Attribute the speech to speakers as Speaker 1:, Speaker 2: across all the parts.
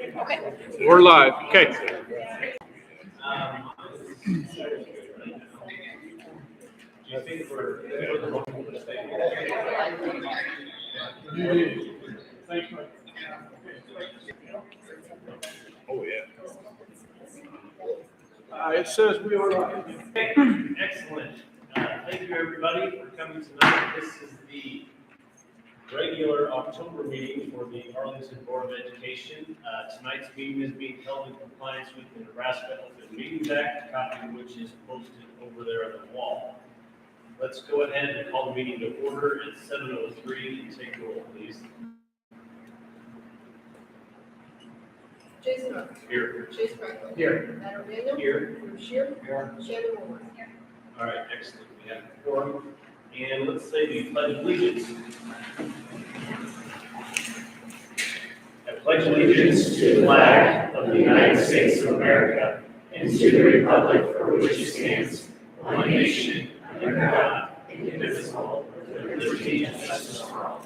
Speaker 1: Okay.
Speaker 2: We're live. Okay.
Speaker 3: Do you think we're
Speaker 2: Oh, yeah. It says we are live.
Speaker 3: excellent? Thank you, everybody, for coming tonight. This is the regular October meeting for the Arlington Board of Education. Tonight's meeting is being held in compliance with the Nebraska Open Meetings Act, a copy of which is posted over there on the wall. Let's go ahead and call the meeting to order at 7:03 and take roll, please.
Speaker 1: Jason Martin.
Speaker 3: Here.
Speaker 1: Chase Franklin.
Speaker 2: Here.
Speaker 1: Matt O'Daniel.
Speaker 3: Here.
Speaker 1: Bruce Shear.
Speaker 2: Here.
Speaker 1: Shannon Moore.
Speaker 3: All right, excellent. We have a quorum. And let's say the pledge of allegiance. I pledge allegiance to the flag of the United States of America and to the republic for which it stands, one nation, under God, indivisible, with liberty and justice for all.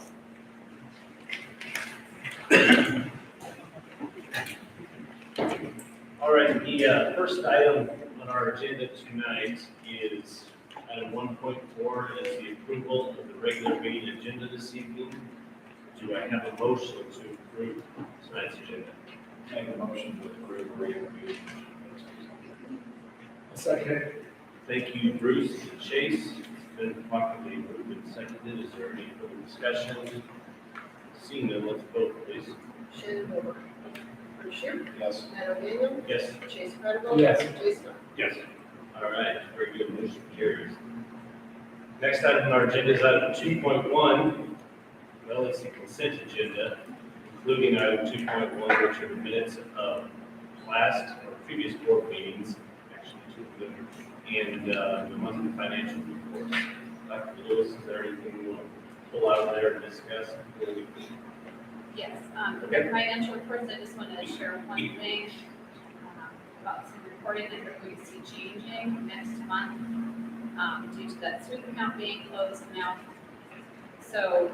Speaker 3: All right, the first item on our agenda tonight is item 1.4 is the approval of the regular meeting agenda this evening. Do I have a motion to approve tonight's agenda?
Speaker 2: Make a motion to approve the regular meeting. Second.
Speaker 3: Thank you, Bruce and Chase. It's been properly moved and seconded. Is there any further discussion? Seeing none, let's vote, please.
Speaker 1: Shannon Moore. Bruce Shear.
Speaker 2: Yes.
Speaker 1: Matt O'Daniel.
Speaker 3: Yes.
Speaker 1: Chase Franklin.
Speaker 2: Yes.
Speaker 1: Jason Martin.
Speaker 3: Yes. All right, very good, motion carries. Next item on our agenda is item 2.1. Well, it's the consent agenda, including item 2.1, which are the minutes of last or previous board meetings, actually two of them, and the monthly financial reports. Dr. Lewis, is there anything you want to pull out there and discuss?
Speaker 4: Yes, for the financial reports, I just want to share one thing about some reporting that we're going to see changing next month due to that sweep account being closed now. So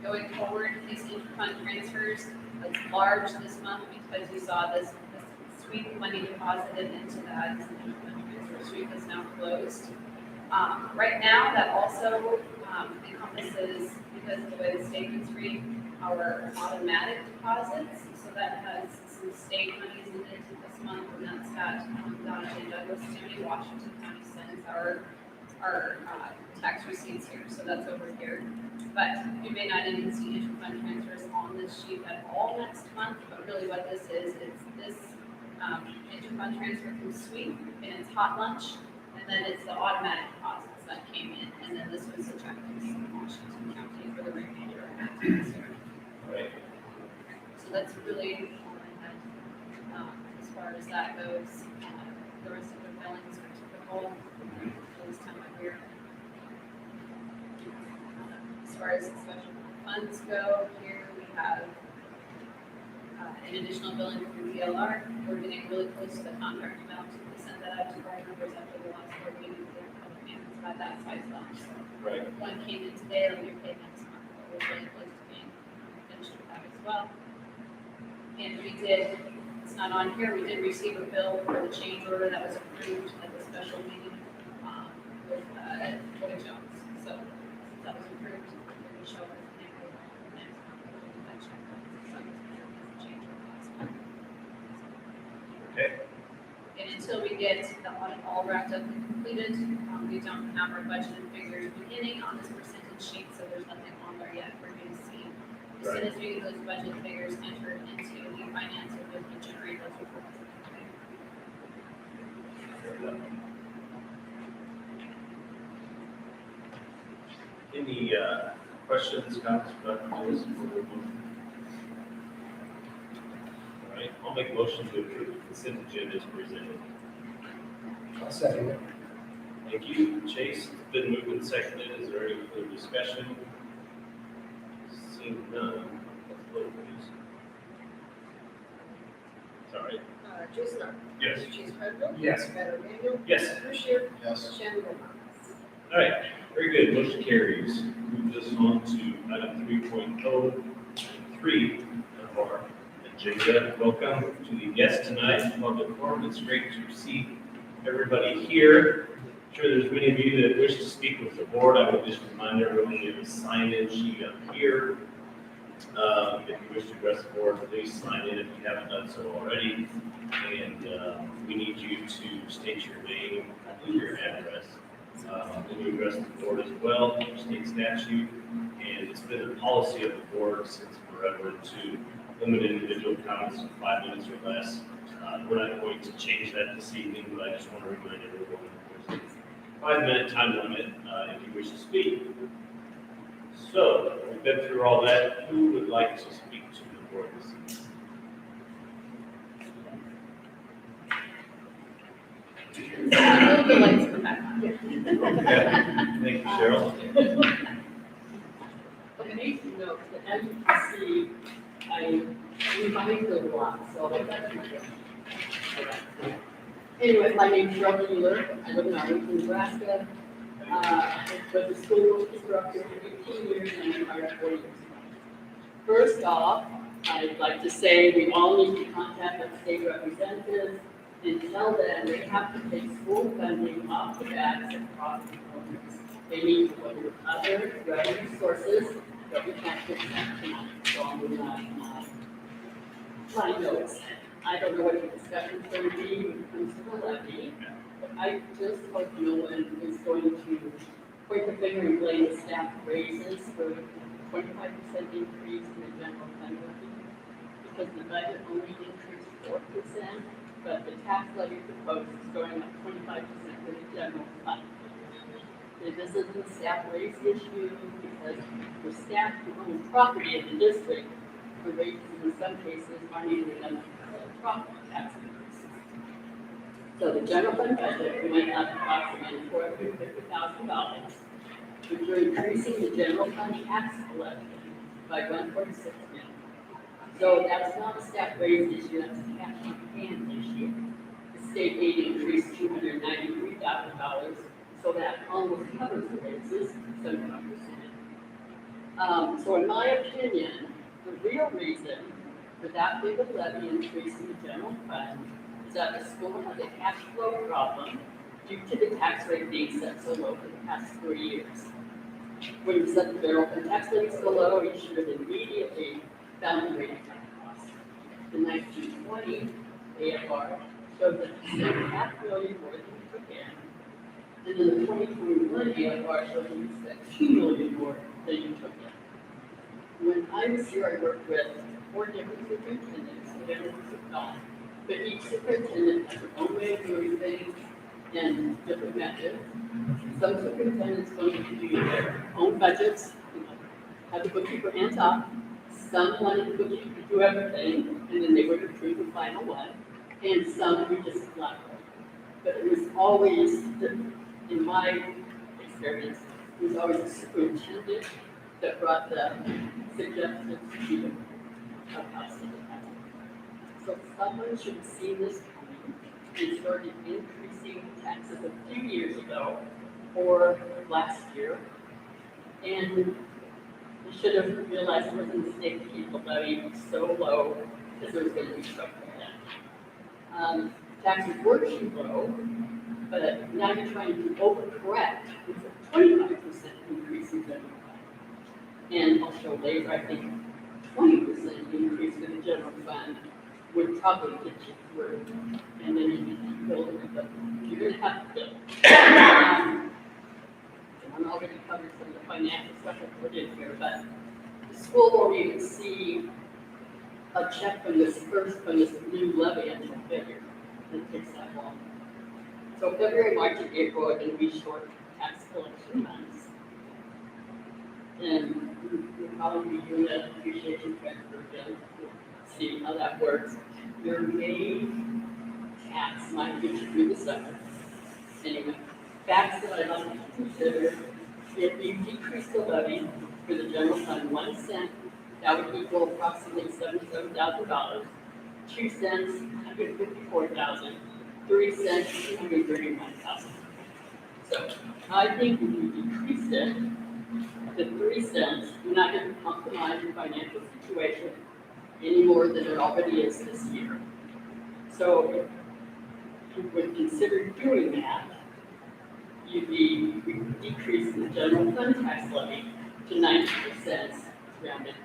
Speaker 4: going forward, these interfund transfers, it's large this month because you saw this sweep money deposited into that interfund transfer sweep is now closed. Right now, that also encompasses, because of the way the statements read, our automatic deposits. So that has some state monies in it this month, and that's got Donna J. Douglas County, Washington County sends our tax receipts here, so that's over here. But you may not even see interfund transfers on this sheet at all next month, but really what this is, it's this interfund transfer from sweep, and it's hot lunch, and then it's the automatic deposits that came in, and then this was the check from Washington County for the remainder of that tax year.
Speaker 3: Right.
Speaker 4: So that's really as far as that goes. The rest of the billings are typical for this time of year. As far as the special funds go, here we have an additional billing from DLR. We're getting really close to the contract amount. We sent that out to our members after the last board meeting. They're public payments by that size lump. So
Speaker 3: Right.
Speaker 4: one came in today, it'll be paid next month. But we're really close to being finished with that as well. And we did, it's not on here, we did receive a bill for the change order that was approved at the special meeting with Cody Jones. So that was approved. We show it next month. That check was change order last month.
Speaker 3: Okay.
Speaker 4: And until we get the audit all wrapped up and completed, we don't have our budgeted figures beginning on this percentage sheet, so there's nothing on there yet for you to see. As soon as we get those budget figures entered into the finance, we'll be generate those reports.
Speaker 3: Any questions, comments, about this? All right, I'll make a motion to approve the consent agenda as presented.
Speaker 2: I'll second it.
Speaker 3: Thank you, Chase. It's been moved and seconded. Is there any further discussion? Seeing none, let's vote, please. Sorry.
Speaker 1: Jason Martin.
Speaker 3: Yes.
Speaker 1: Chase Franklin.
Speaker 2: Yes.
Speaker 1: Matt O'Daniel.
Speaker 3: Yes.
Speaker 1: Bruce Shear.
Speaker 2: Yes.
Speaker 1: Shannon Moore.
Speaker 3: All right, very good. Motion carries. Move this on to item 3.0, 3 of our agenda. Welcome to the guests tonight, public forum. It's great to see everybody here. I'm sure there's many of you that wish to speak with the board. I would just remind everyone of the sign-in sheet up here. If you wish to address the board, please sign in if you haven't done so already. And we need you to state your name and your address. When you address the board as well, state statute. And it's been the policy of the board since forever to limit individual comments to 5 minutes or less. We're not going to change that this evening, but I just want to remind everyone there's a 5-minute time limit if you wish to speak. So, we've been through all that. Who would like to speak to the board this evening?
Speaker 4: The lights come back on.
Speaker 3: Thank you, Cheryl.
Speaker 5: I need to note that as you can see, I revised a lot, so I got to. Anyway, my name's Cheryl Mueller. I live in Arlington, Nebraska. But the school instructor for 18 years and I'm retired 4 years ago. First off, I'd like to say we all need to contact our state representatives and tell them they have to take school funding off the backs of property owners. They need to look at other revenue sources that we can't fix that tonight. So I'm moving on my notes. I don't know what the discussion's going to be when it comes to the levy. I just hope no one is going to point the finger and blame the staff raises for 25% increase in the general fund levy, because the budget only increased 4%, but the tax levy proposed is going up 25% for the general fund. This isn't a staff raise issue, because for staff who own property in the district, the raises in some cases aren't even enough property tax increases. So the general fund budget, we went up approximately $450,000, which we're increasing the general fund tax levy by $146 million. So that's not a staff raise issue, that's a cash on hand issue. The state aid increased $293,000, so that almost covers the raises, 75%. So in my opinion, the real reason for that big of levy increase in the general fund is that the school has a cash flow problem due to the tax rate being set so low for the past 3 years. When you set the general fund tax rate so low, you should have immediately found the rate of tax costs. The 1920 AFR showed that you spent $500 million more than you took in, and then the 2021 AFR showed that you spent $2 million more than you took in. When I was here, I worked with 4 different superintendents, and everyone was gone. But each superintendent has their own way of doing things and different methods. Some superintendents want to do their own budgets, have the bookkeeper hands off. Some wanted the bookkeeper to do everything, and then they would approve the final one. And some would just flat roll. But it was always, in my experience, it was always the superintendent that brought the suggestions to the house. So someone should have seen this coming and started increasing taxes a few years ago or last year. And you should have realized it was a mistake to keep the levy so low because there was going to be trouble then. Taxes were too low, but now you're trying to overcorrect with a 25% increase in general fund. And I'll show later, I think 20% increase in the general fund would probably get you through, and then you can build it, but you're going to have to build. I'm already covered some of the financial stuff I put in here, but the school won't even see a check from this new levy until February. It takes that long. So February, March, and April are going to be short tax collection months. And we'll probably be doing that appreciation transfer again. See how that works. Your main tax might get you through the summer. Anyway, facts that I'd like to consider: if you decrease the levy for the general fund 1 cent, that would equal approximately $77,000. 2 cents, $154,000. 3 cents, $231,000. So I think if you decrease it to 3 cents, you're not going to compromise your financial situation. any more than it already is this year. So if you would consider doing that, you'd be decreasing the general fund tax levy to 90% rounded,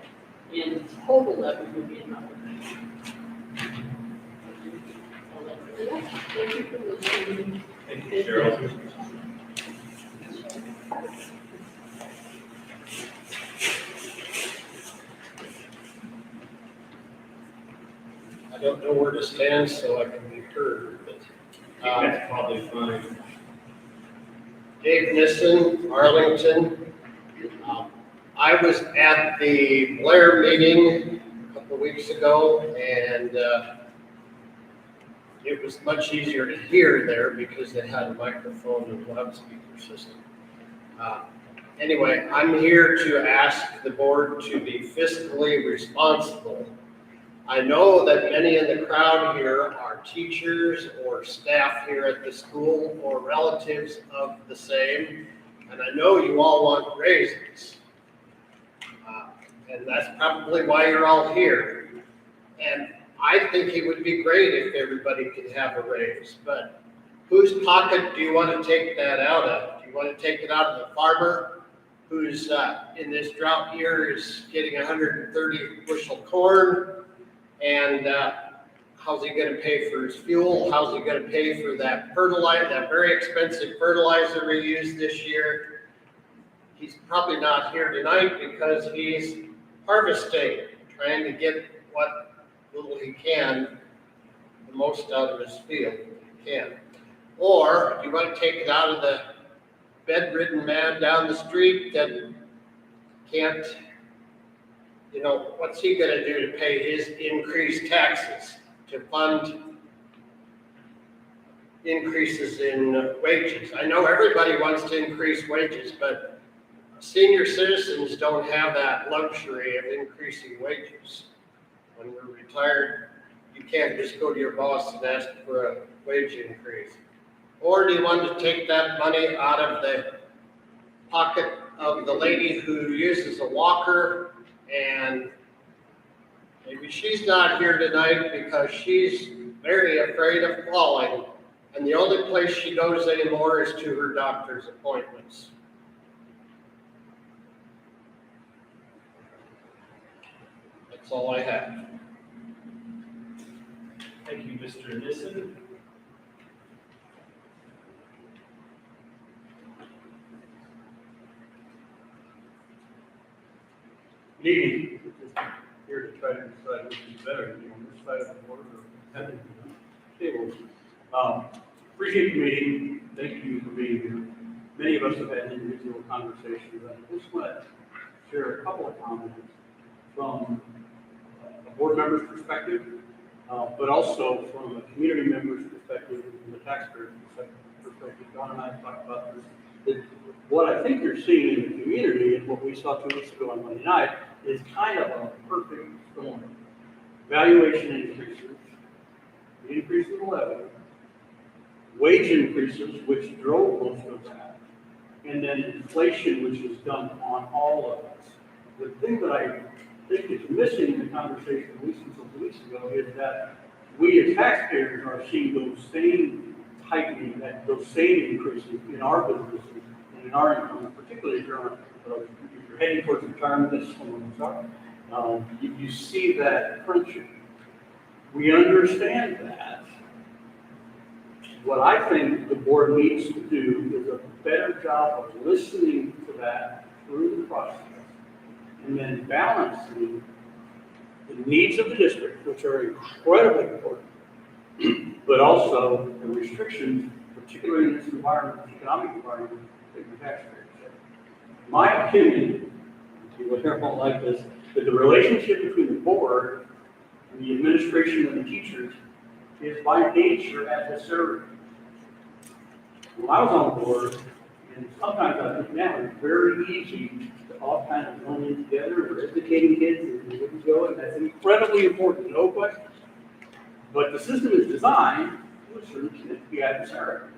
Speaker 5: and total levy would be another.
Speaker 1: Thank you for listening.
Speaker 3: Thank you, Cheryl.
Speaker 6: I don't know where to stand, so I can be heard, but
Speaker 3: That's probably fine.
Speaker 6: Dave Nissen, Arlington. I was at the Blair meeting a couple weeks ago, and it was much easier to hear there because they had a microphone and loudspeaker system. Anyway, I'm here to ask the board to be fiscally responsible. I know that many in the crowd here are teachers or staff here at the school or relatives of the same, and I know you all want raises. And that's probably why you're all here. And I think it would be great if everybody could have a raise, but whose pocket do you want to take that out of? Do you want to take it out of the farmer who's in this drought year is getting 130 bushel corn? And how's he going to pay for his fuel? How's he going to pay for that fertilizer, that very expensive fertilizer we used this year? He's probably not here tonight because he's harvesting, trying to get what little he can, the most out of his field he can. Or do you want to take it out of the bedridden man down the street that can't, what's he gonna do to pay his increased taxes to fund increases in wages? I know everybody wants to increase wages, but senior citizens don't have that luxury of increasing wages. When we're retired, you can't just go to your boss and ask for a wage increase. Or do you want to take that money out of the pocket of the lady who uses a walker, and maybe she's not here tonight because she's very afraid of falling, and the only place she goes anymore is to her doctor's appointments? That's all I have.
Speaker 3: Thank you, Mr. Nissen.
Speaker 2: Good evening. Here to try to decide which is better, on this side of the board or at the tables. Appreciate the meeting. Thank you for being here. Many of us have had individual conversations. I just want to share a couple of comments from a board member's perspective, but also from a community member's perspective, from the taxpayer's perspective. Don and I talked about this. What I think you're seeing in the community, and what we saw 2 weeks ago on Monday night, is kind of a perfect storm. Valuation increases, the increase in the levy, wage increases, which drove most of that, and then inflation, which is done on all of us. The thing that I think is missing in the conversation, at least until 2 weeks ago, is that we as taxpayers are seeing those same tightening, those same increases in our businesses and in our income, particularly if you're heading towards retirement, this is when we start. You see that crunching. We understand that. What I think the board needs to do is a better job of listening to that through the process, and then balancing the needs of the district, which are incredibly important, but also the restrictions, particularly in this environment, economic environment, that the taxpayers have. My opinion, people here won't like this, that the relationship between the board and the administration and the teachers is by nature adversarial. When I was on the board, and sometimes I think now it's very easy to all kind of run in together, or educating kids and where to go, and that's incredibly important, no question. But the system is designed to a certain extent to be adversarial.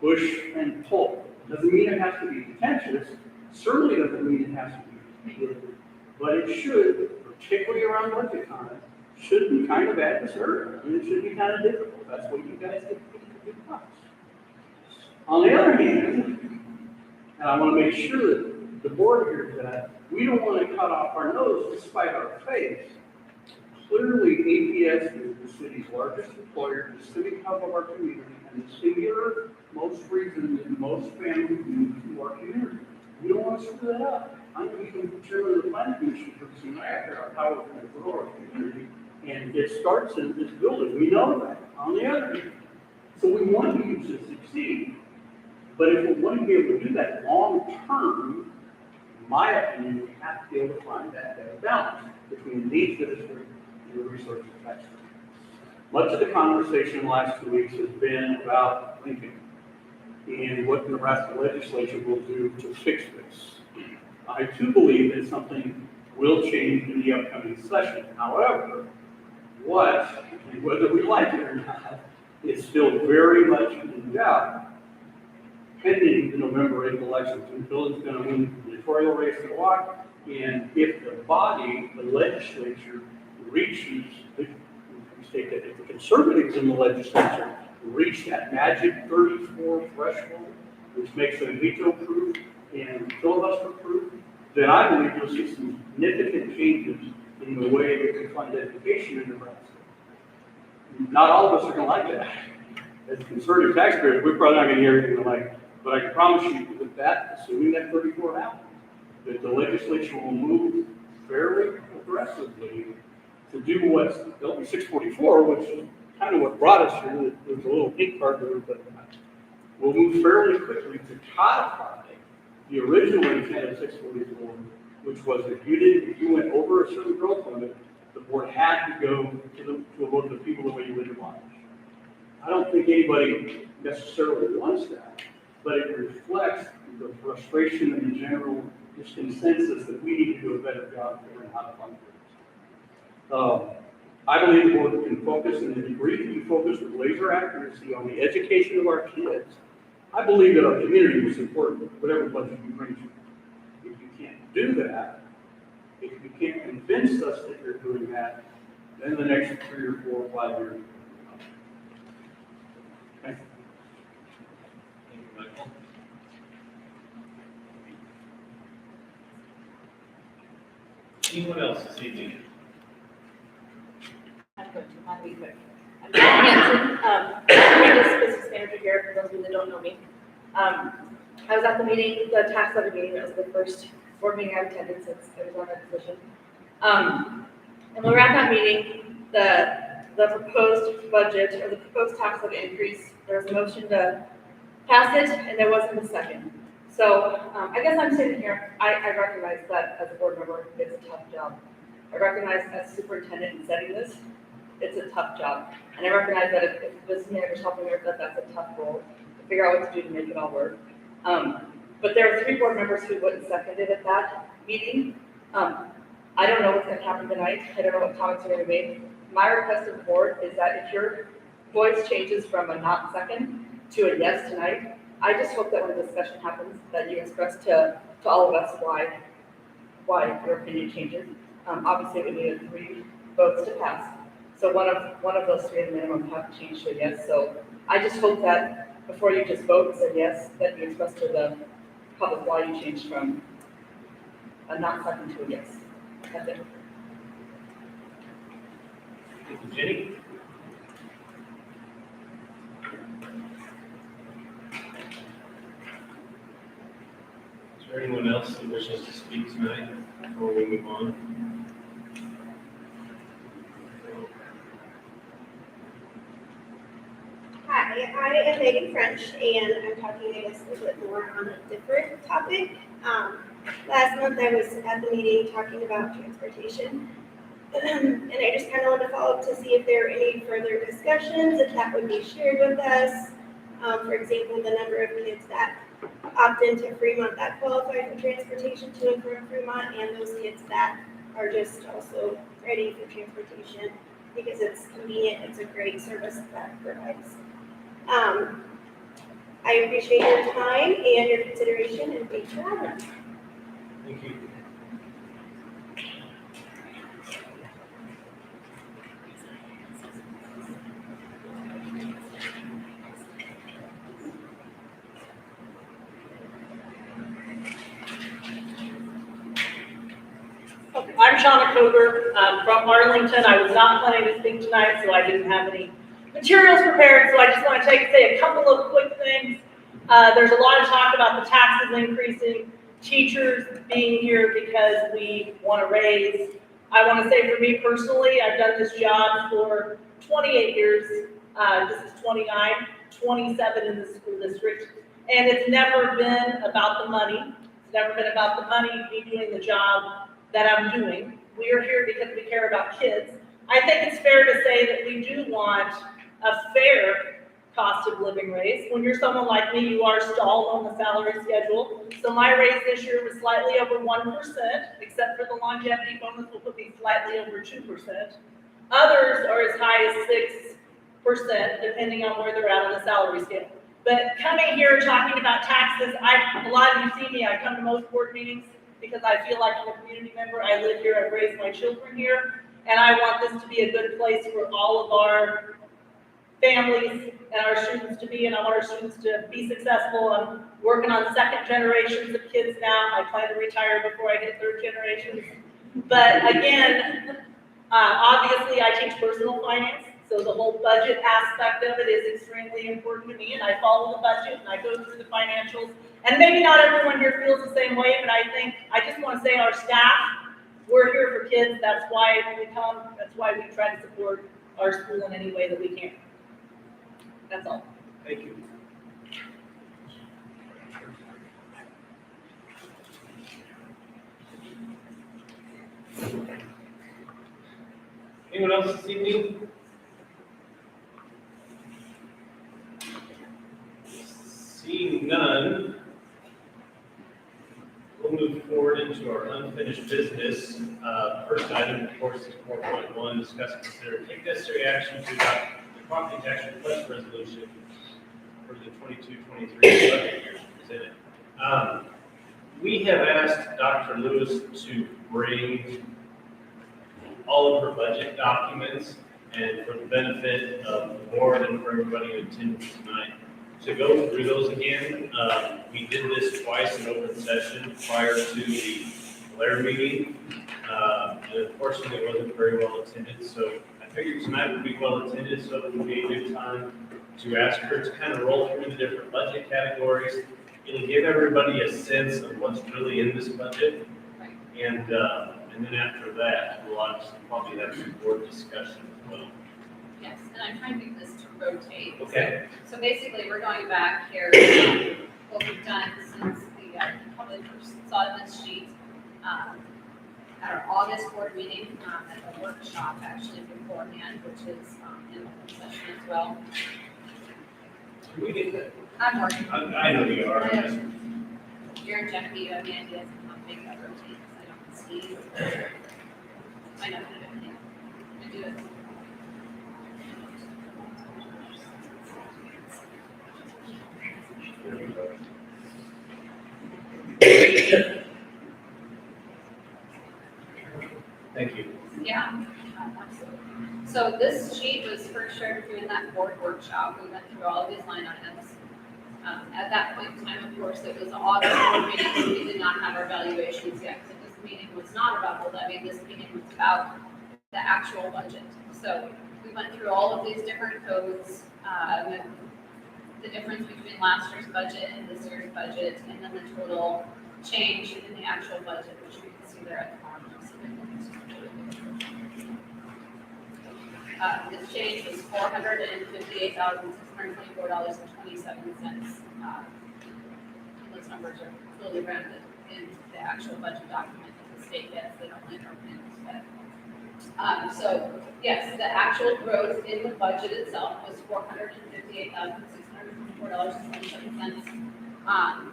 Speaker 2: Push and pull. Doesn't mean it has to be contentious, certainly doesn't mean it has to be heated, but it should, for particularly around budget time, should be kind of adversarial, and it should be kind of difficult. That's what you guys get to do. On the other hand, and I want to make sure that the board hears that, we don't want to cut off our nose to spite our face. Clearly, APS is the city's largest employer, the civic hub of our community, and the singular most reason that most families move to our community. We don't want to screw that up. I'm going to become chairman of the planning commission for soon after how we're going to grow our community, and it starts in this building. We know that. On the other hand, so we want you to succeed. But if we want to be able to do that long term, in my opinion, we have to be able to find that balance between the needs of the district and the resources of taxpayers. Much of the conversation in the last 2 weeks has been about Lincoln and what the Nebraska legislature will do to fix this. I too believe that something will change in the upcoming session. However, what, and whether we like it or not, is still very much in doubt. Pending the November 8th elections, Bill is going to win the gubernatorial race in Milwaukee, and if the body, the legislature, reaches, if the conservatives in the legislature reach that magic 34 threshold, which makes them veto-proof and filibuster-proof, then I believe you'll see some significant changes in the way that we fund education in Nebraska. Not all of us are going to like that. As conservative taxpayers, we're probably not going to hear anything like. But I can promise you with that, assuming that 34 happens, that the legislature will move fairly aggressively to do what's LB 644, which is kind of what brought us here. There's a little pink part there, but we'll move fairly quickly to codify the original intent of 644, which was if you went over a certain growth limit, the board had to go to a vote of the people the way you would demolish. I don't think anybody necessarily wants that, but it reflects the frustration and the general consensus that we need to do a better job figuring out how to fund this. I believe the board can focus, and the degree that you focus with laser accuracy on the education of our kids, I believe that our community will support whatever budget you bring to. If you can't do that, if you can't convince us that you're doing that, then the next 3 or 4 or 5 years. Thank you.
Speaker 3: Thank you, Michael. Anyone else this evening?
Speaker 7: I'm going to be quick. I'm Jen Hanson, I'm business manager here, for those of you that don't know me. I was at the meeting, the tax levy meeting, that was the first board meeting I attended since I was on that position. And when we were at that meeting, the proposed budget, or the proposed tax levy increase, there was a motion to pass it, and there wasn't a second. So I guess I'm sitting here, I recognize that as a board member, it's a tough job. I recognize as superintendent in setting this, it's a tough job. And I recognize that if the business manager's helping her, that's a tough role to figure out what to do to make it all work. But there are 3 board members who wouldn't second it at that meeting. I don't know what's going to happen tonight. I don't know what comments are going to be made. My request to the board is that if your voice changes from a not second to a yes tonight, I just hope that when the discussion happens, that you express to all of us why your opinion changes. Obviously, we needed 3 votes to pass. So one of those 3 at minimum have to change to a yes. So I just hope that before you just vote and say yes, that you express to the public why you changed from a not second to a yes. That's it.
Speaker 3: Thank you, Jenny. Is there anyone else who wishes to speak tonight before we move on?
Speaker 8: Hi, I am Megan French, and I'm talking, I guess, a little bit more on a different topic. Last month I was at the meeting talking about transportation, and I just kind of wanted to follow up to see if there are any further discussions, if that would be shared with us. For example, the number of kids that opt into Fremont that qualify for transportation to and from Fremont, and those kids that are just also ready for transportation because it's convenient, it's a great service that provides. I appreciate your time and your consideration, and thanks for having us.
Speaker 3: Thank you.
Speaker 9: I'm Shauna Coger, from Arlington. I was not planning to speak tonight, so I didn't have any materials prepared, so I just want to say a couple of quick things. There's a lot of talk about the taxes increasing, teachers being here because we want to raise. I want to say for me personally, I've done this job for 28 years. This is 29, 27 in the school district. And it's never been about the money. It's never been about the money, me doing the job that I'm doing. We are here because we care about kids. I think it's fair to say that we do want a fair cost of living raise. When you're someone like me, you are stalled on the salary schedule. So my raise this year was slightly over 1%, except for the longevity bonus will put me slightly over 2%. Others are as high as 6%, depending on where they're at on the salary scale. But coming here talking about taxes, a lot of you see me, I come to most board meetings because I feel like I'm a community member. I live here, I've raised my children here, and I want this to be a good place for all of our families and our students to be, and I want our students to be successful. I'm working on second generations of kids now. I plan to retire before I hit third generations. But again, obviously I teach personal finance, so the whole budget aspect of it is extremely important to me, and I follow the budget and I go through the financials. And maybe not everyone here feels the same way, but I just want to say our staff, we're here for kids. That's why we come. That's why we try to support our school in any way that we can. That's all.
Speaker 3: Thank you. Anyone else this evening? Seeing none, we'll move forward into our unfinished business. First item, of course, is 4.1, discuss, consider, take necessary action to adopt the property tax request resolution for the 22-23 budget year presented. We have asked Dr. Lewis to bring all of her budget documents, and for the benefit of the board and for everybody in attendance tonight, to go through those again. We did this twice in open session prior to the Blair meeting. And unfortunately, it wasn't very well attended, so I figured tonight would be well attended, so it would be a good time to ask her to kind of roll through the different budget categories. It'll give everybody a sense of what's really in this budget. And then after that, we'll obviously probably have some board discussion as well.
Speaker 4: Yes, and I'm trying to do this to rotate.
Speaker 3: Okay.
Speaker 4: So basically, we're going back here, what we've done since the, probably first saw this sheet, at our August board meeting, at the workshop actually beforehand, which is, in the session as well.
Speaker 3: Can we get that?
Speaker 4: I'm working.
Speaker 3: I know you are.
Speaker 4: You're in Jackie, Andy hasn't come make that rotate, because I don't see. I know, I do it.
Speaker 3: Thank you.
Speaker 4: Yeah, absolutely. So this sheet was first shared with you in that board workshop. We went through all of these line items. At that point in time, of course, it was August board meeting, so we did not have our valuations yet. So this meeting was not about the levy. This meeting was about the actual budget. So we went through all of these different codes, the difference between last year's budget and this year's budget, and then the total change in the actual budget, which you can see there at the bottom. This change was $458,624.27. Those numbers are fully rounded in the actual budget document that the state gets. They don't land our plans yet. So yes, the actual growth in the budget itself was $458,624.27.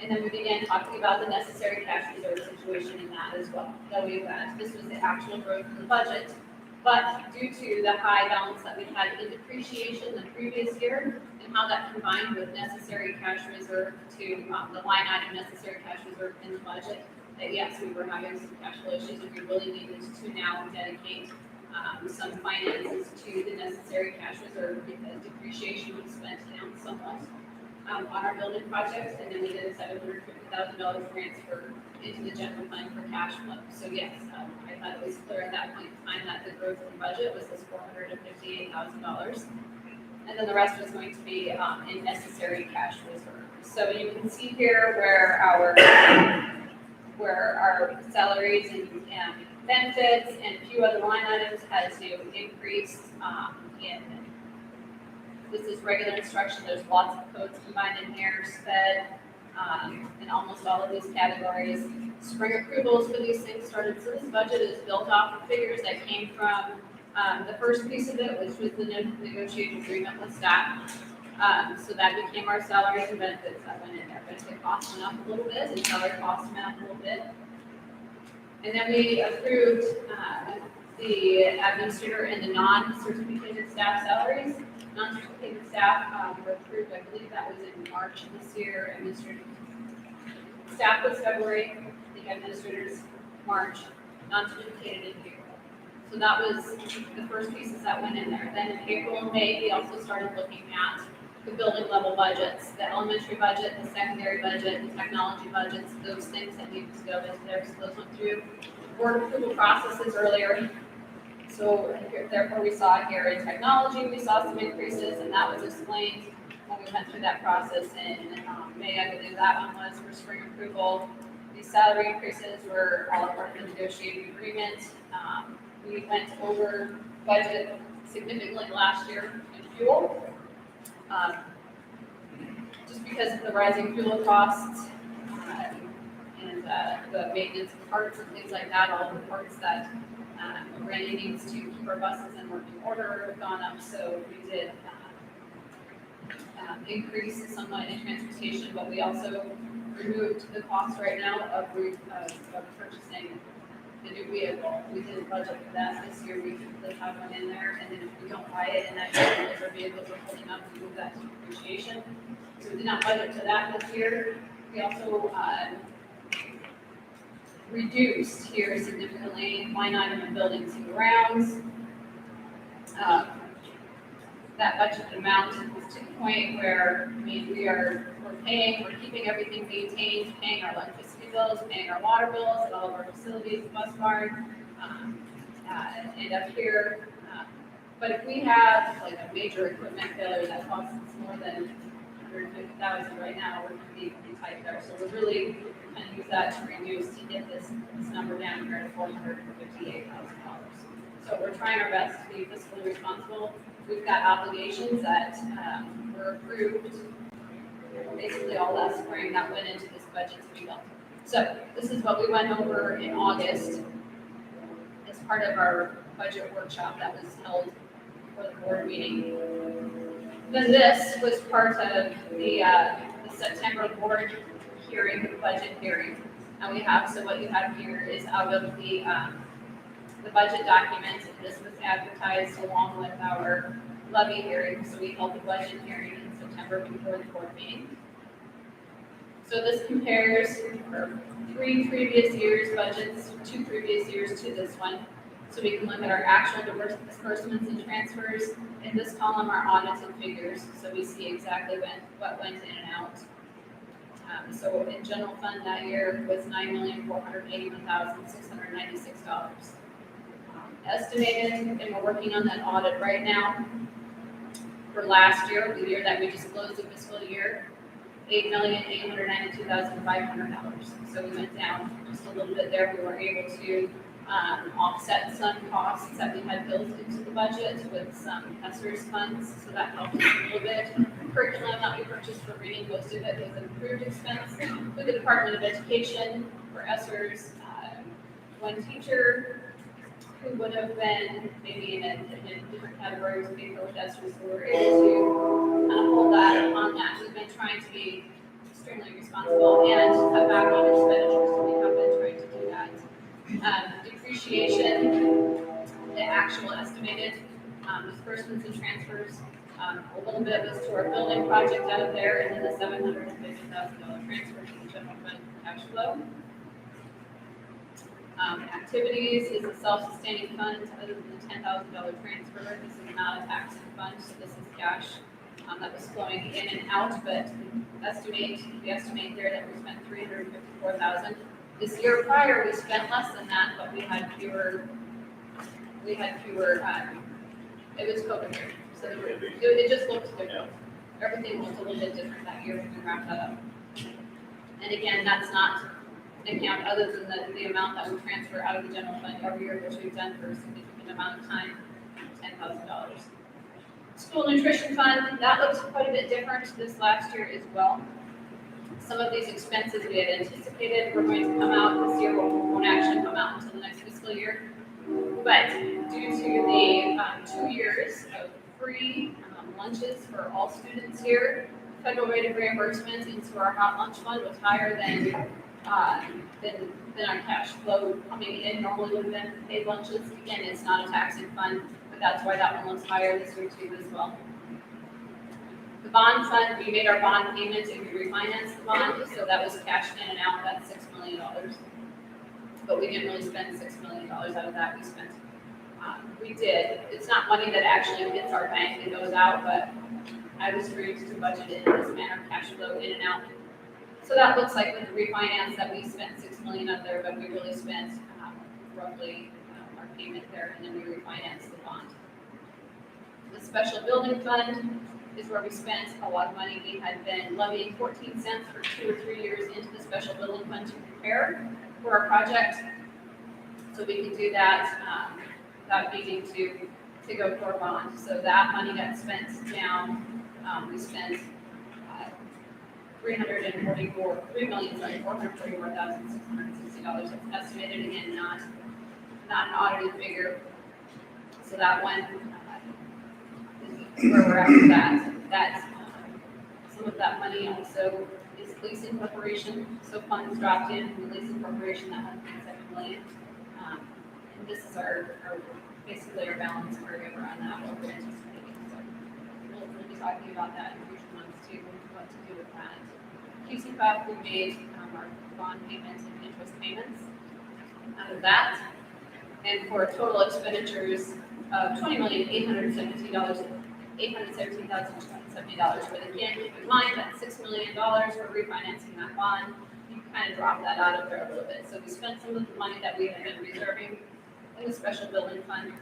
Speaker 4: And then we began talking about the necessary cash reserve situation in that as well, knowing that this was the actual growth in the budget. But due to the high balance that we had in depreciation the previous year, and how that combined with necessary cash reserve to the line item necessary cash reserve in the budget, that yes, we were having some cash flow issues, and we really needed to now dedicate some finances to the necessary cash reserve because depreciation was spent down somewhat. on our building projects, and then we did a $750,000 transfer into the general fund for cash flow. So yes, I thought it was clear at that point in time that the growth in budget was this $458,000. And then the rest was going to be in necessary cash reserve. So you can see here where our salaries and benefits and a few other line items had to increase in. This is regular instruction. There's lots of codes combined in here, sped, in almost all of these categories. Spring approvals for these things started. So this budget is built off of figures that came from the first piece of it, which was the negotiated agreement with staff. So that became our salaries and benefits that went in there. Benefit costs went up a little bit, and salary costs went up a little bit. And then we approved the administrator and the non-certificated staff salaries. Non-certificated staff were approved, I believe that was in March of this year. Administrative staff was February, the administrators March, non-certificated in April. So that was the first pieces that went in there. Then in April and May, we also started looking at the building level budgets, the elementary budget, the secondary budget, the technology budgets, those things that needed to go into there. So those went through board approval processes earlier. So therefore we saw here in technology, we saw some increases, and that was explained when we went through that process in May. I believe that one was for spring approval. These salary increases were all part of the negotiated agreement. We went over budget significantly last year in fuel. Just because of the rising fuel costs and the maintenance of parts and things like that, all the parts that Randy needs to keep our buses in working order have gone up. So we did increase somewhat in transportation, but we also removed the cost right now of purchasing the new vehicle. We didn't budget for that this year. We typically have one in there, and then if we don't buy it in that year, if our vehicles are holding up, we move that to depreciation. So we did not budget for that this year. We also reduced here significantly line item of buildings and grounds. That budget amount is to the point where, I mean, we're keeping everything maintained, paying our electricity bills, paying our water bills at all of our facilities, the bus barn, and up here. But if we have like a major equipment failure that costs us more than $150,000 right now, we're going to be pretty tight there. So we're really going to use that to reduce to get this number down here to $458,000. So we're trying our best to be fiscally responsible. We've got obligations that were approved basically all last spring that went into this budget to be built. So this is what we went over in August as part of our budget workshop that was held for the board meeting. Then this was part of the September board hearing, the budget hearing. And we have, so what you have here is out of the budget document. This was advertised along with our levy hearing. So we held the budget hearing in September before the board meeting. So this compares for 3 previous years' budgets, 2 previous years to this one. So we can look at our actual disbursements and transfers. In this column are audited figures, so we see exactly what went in and out. So in general fund that year was $9,481,696. Estimated, and we're working on that audit right now. For last year, the year that we just closed the fiscal year, $8,892,500. So we went down just a little bit there. We were able to offset some costs that we had built into the budget with some ESSER's funds, so that helped us a little bit. Curriculum that we purchased for reading, most of it was an approved expense with the Department of Education for ESSER's. One teacher who would have been maybe in a different category was paid for with ESSER's, so we're able to hold that on that. We've been trying to be extremely responsible and cut back on expenditures, so we have been trying to do that. Depreciation, the actual estimated disbursements and transfers, a little bit was to our building project out of there, and then the $750,000 transfer to the general fund cash flow. Activities is a self-sustaining fund other than the $10,000 transfer. This is not a taxing fund, so this is cash that was flowing in and out, but we estimate there that we spent $354,000. This year prior, we spent less than that, but we had fewer, it was COVID year, so it just looked different. Everything looked a little bit different that year when we wrapped that up. And again, that's not an account other than the amount that we transfer out of the general fund every year, which we've done for a significant amount of time, $10,000. School nutrition fund, that looks quite a bit different this last year as well. Some of these expenses we had anticipated were going to come out this year, won't actually come out until the next fiscal year. But due to the 2 years of free lunches for all students here, federal rate of reimbursement into our hot lunch fund was higher than our cash flow coming in. Normally would have been paid lunches. Again, it's not a taxing fund, but that's why that one looks higher this year too as well. The bond fund, we made our bond payments and we refinanced the bond, so that was cashed in and out. That's $6 million. But we didn't really spend $6 million out of that. We did. It's not money that actually hits our bank and goes out, but I was free to budget it in this manner, cash flow in and out. So that looks like with the refinance that we spent $6 million out there, but we really spent roughly our payment there, and then we refinanced the bond. The special building fund is where we spent a lot of money. We had been levying 14 cents for 2 or 3 years into the special building fund to prepare for our project. So we could do that without needing to go for a bond. So that money got spent down. We spent $444,660. It's estimated, again, not an audited figure. So that one is where we're at with that. Some of that money also is leasing corporation. So funds dropped in from the leasing corporation, that $1.7 million. And this is our basically our balance carryover on that, what we're anticipating. So we'll be talking about that in future months too, what to do with that. QCPOP, we made our bond payments and interest payments out of that. And for total expenditures of $20,817,270. But again, keep in mind that $6 million for refinancing that bond, you kind of drop that out of there a little bit. So we spent some of the money that we had been reserving in the special building fund.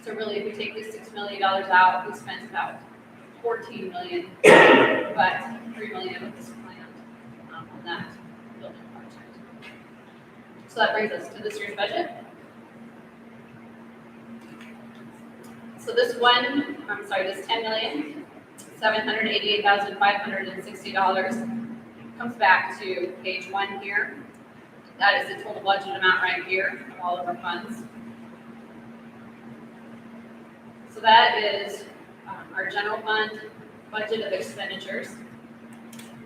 Speaker 4: So really, if we take this $6 million out, we spent about $14 million, but $3 million of this planned on that building project. So that brings us to this year's budget. So this $10,788,560 comes back to page 1 here. That is the total budget amount right here of all of our funds. So that is our general fund budget of expenditures.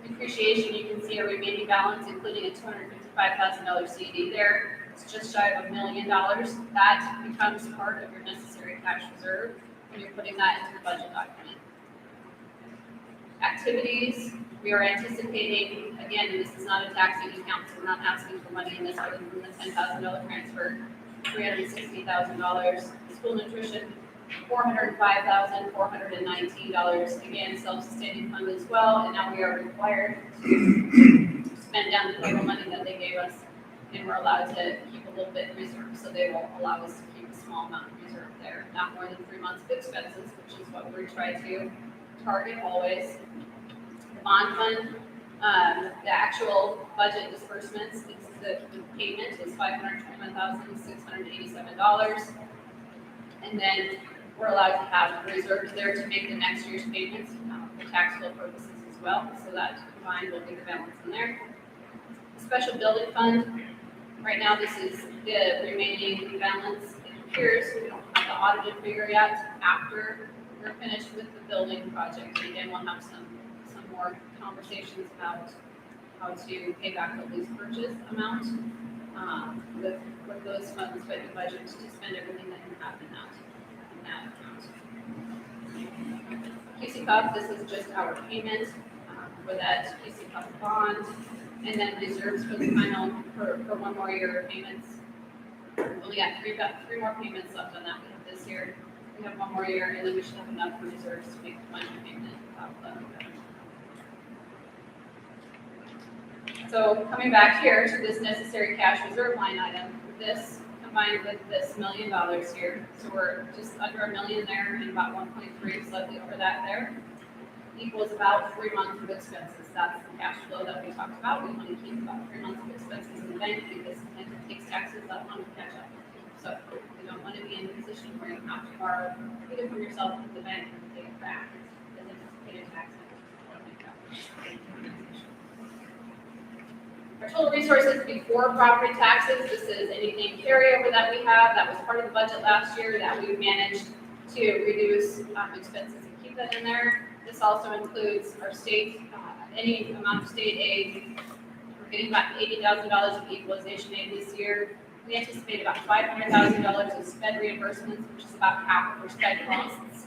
Speaker 4: Depreciation, you can see a remaining balance, including a $255,000 CD there. It's just shy of $1 million. That becomes part of your necessary cash reserve when you're putting that into the budget document. Activities, we are anticipating, again, and this is not a taxing account, so we're not asking for money in this other than the $10,000 transfer, $360,000. School nutrition, $405,419. Again, self-sustaining fund as well, and now we are required to spend down the payroll money that they gave us, and we're allowed to keep a little bit in reserve, so they will allow us to keep a small amount in reserve there, not more than 3 months of expenses, which is what we try to target always. The bond fund, the actual budget disbursements, the payment is $521,687, and then we're allowed to have reserves there to make the next year's payments for tax flow purposes as well, so that combined will be the balance in there. The special building fund, right now this is the remaining balance. It appears we don't have the audited figure yet. After we're finished with the building project, again, we'll have some more conversations about how to pay back the lease purchase amount with those funds, but you budget to spend everything that you have in that account. QCPOP, this is just our payment for that QCPOP bond, and then reserves for the final, for 1 more year of payments. We only got three more payments left on that we have this year. We have one more year, and then we should have enough reserves to make the final payment of the. So coming back here to this necessary cash reserve line item, this combined with this $1 million here, so we're just under $1 million there and about 1.3, slightly over that there, equals about 3 months of expenses. That's the cash flow that we talked about. We want to keep about 3 months of expenses in the bank because it takes taxes that long to catch up. So you don't want to be in a position where you have to borrow either from yourself or the bank and pay it back as anticipated taxes. Our total resources before property taxes, this is anything carryover that we have that was part of the budget last year that we managed to reduce expenses and keep that in there. This also includes our state, any amount of state aid. We're getting about $80,000 of equalization aid this year. We anticipate about $500,000 of sped reimbursements, which is about half of our sped costs.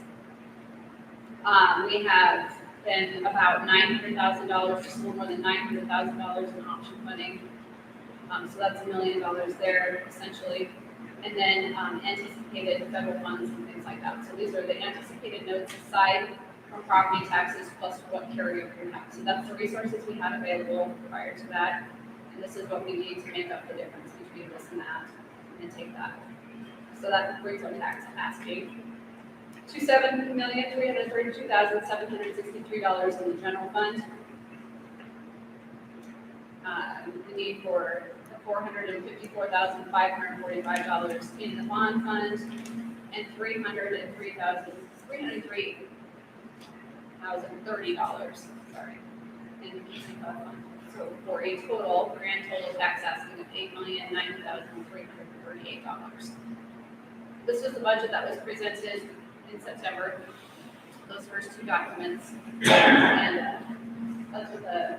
Speaker 4: We have then about $900,000, just a little more than $900,000 in option funding. So that's $1 million there essentially. And then anticipated federal funds and things like that. So these are the anticipated notes aside from property taxes plus what carryover we have. So that's the resources we had available prior to that. And this is what we need to make up the difference between this and that and take that. So that brings our tax asking to $7,332,763 in the general fund. The need for $454,545 in the bond fund and $303,030, sorry, in the PC fund. So for a grand total tax asking of $8,090,338. This was the budget that was presented in September, those first two documents, and that's what the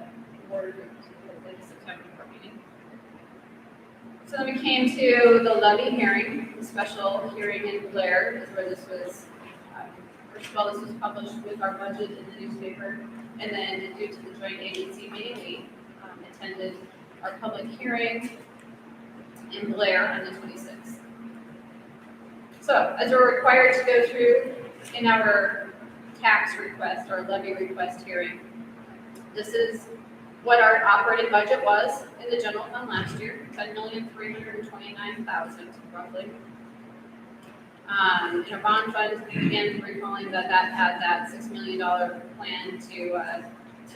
Speaker 4: board in the September board meeting. So then we came to the levy hearing, the special hearing in Blair, is where this was, first of all, this was published with our budget in the newspaper, and then due to the joint agency meeting, we attended our public hearing in Blair on the 26th. So, as we're required to go through in our tax request, our levy request hearing, this is what our operating budget was in the general fund last year, $10,329,000 roughly. In our bond fund, again, recalling that had that $6 million plan to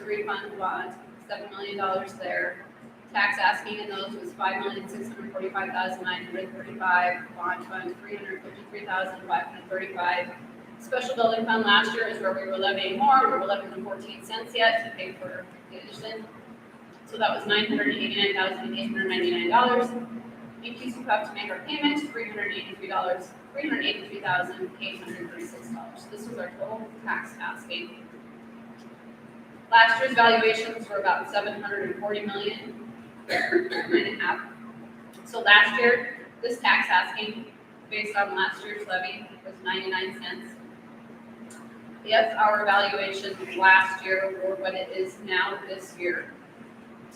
Speaker 4: refund the bond, $7 million there. Tax asking in those was $5,645,935. Bond fund $353,535. Special building fund last year is where we were levying more. We were levying 14 cents yet to pay for the addition. So that was $989,899. In case we have to make our payment, $383,836. This was our total tax asking. Last year's valuations were about $740 million. So last year, this tax asking based on last year's levy was 99 cents. If our valuations last year were what it is now this year,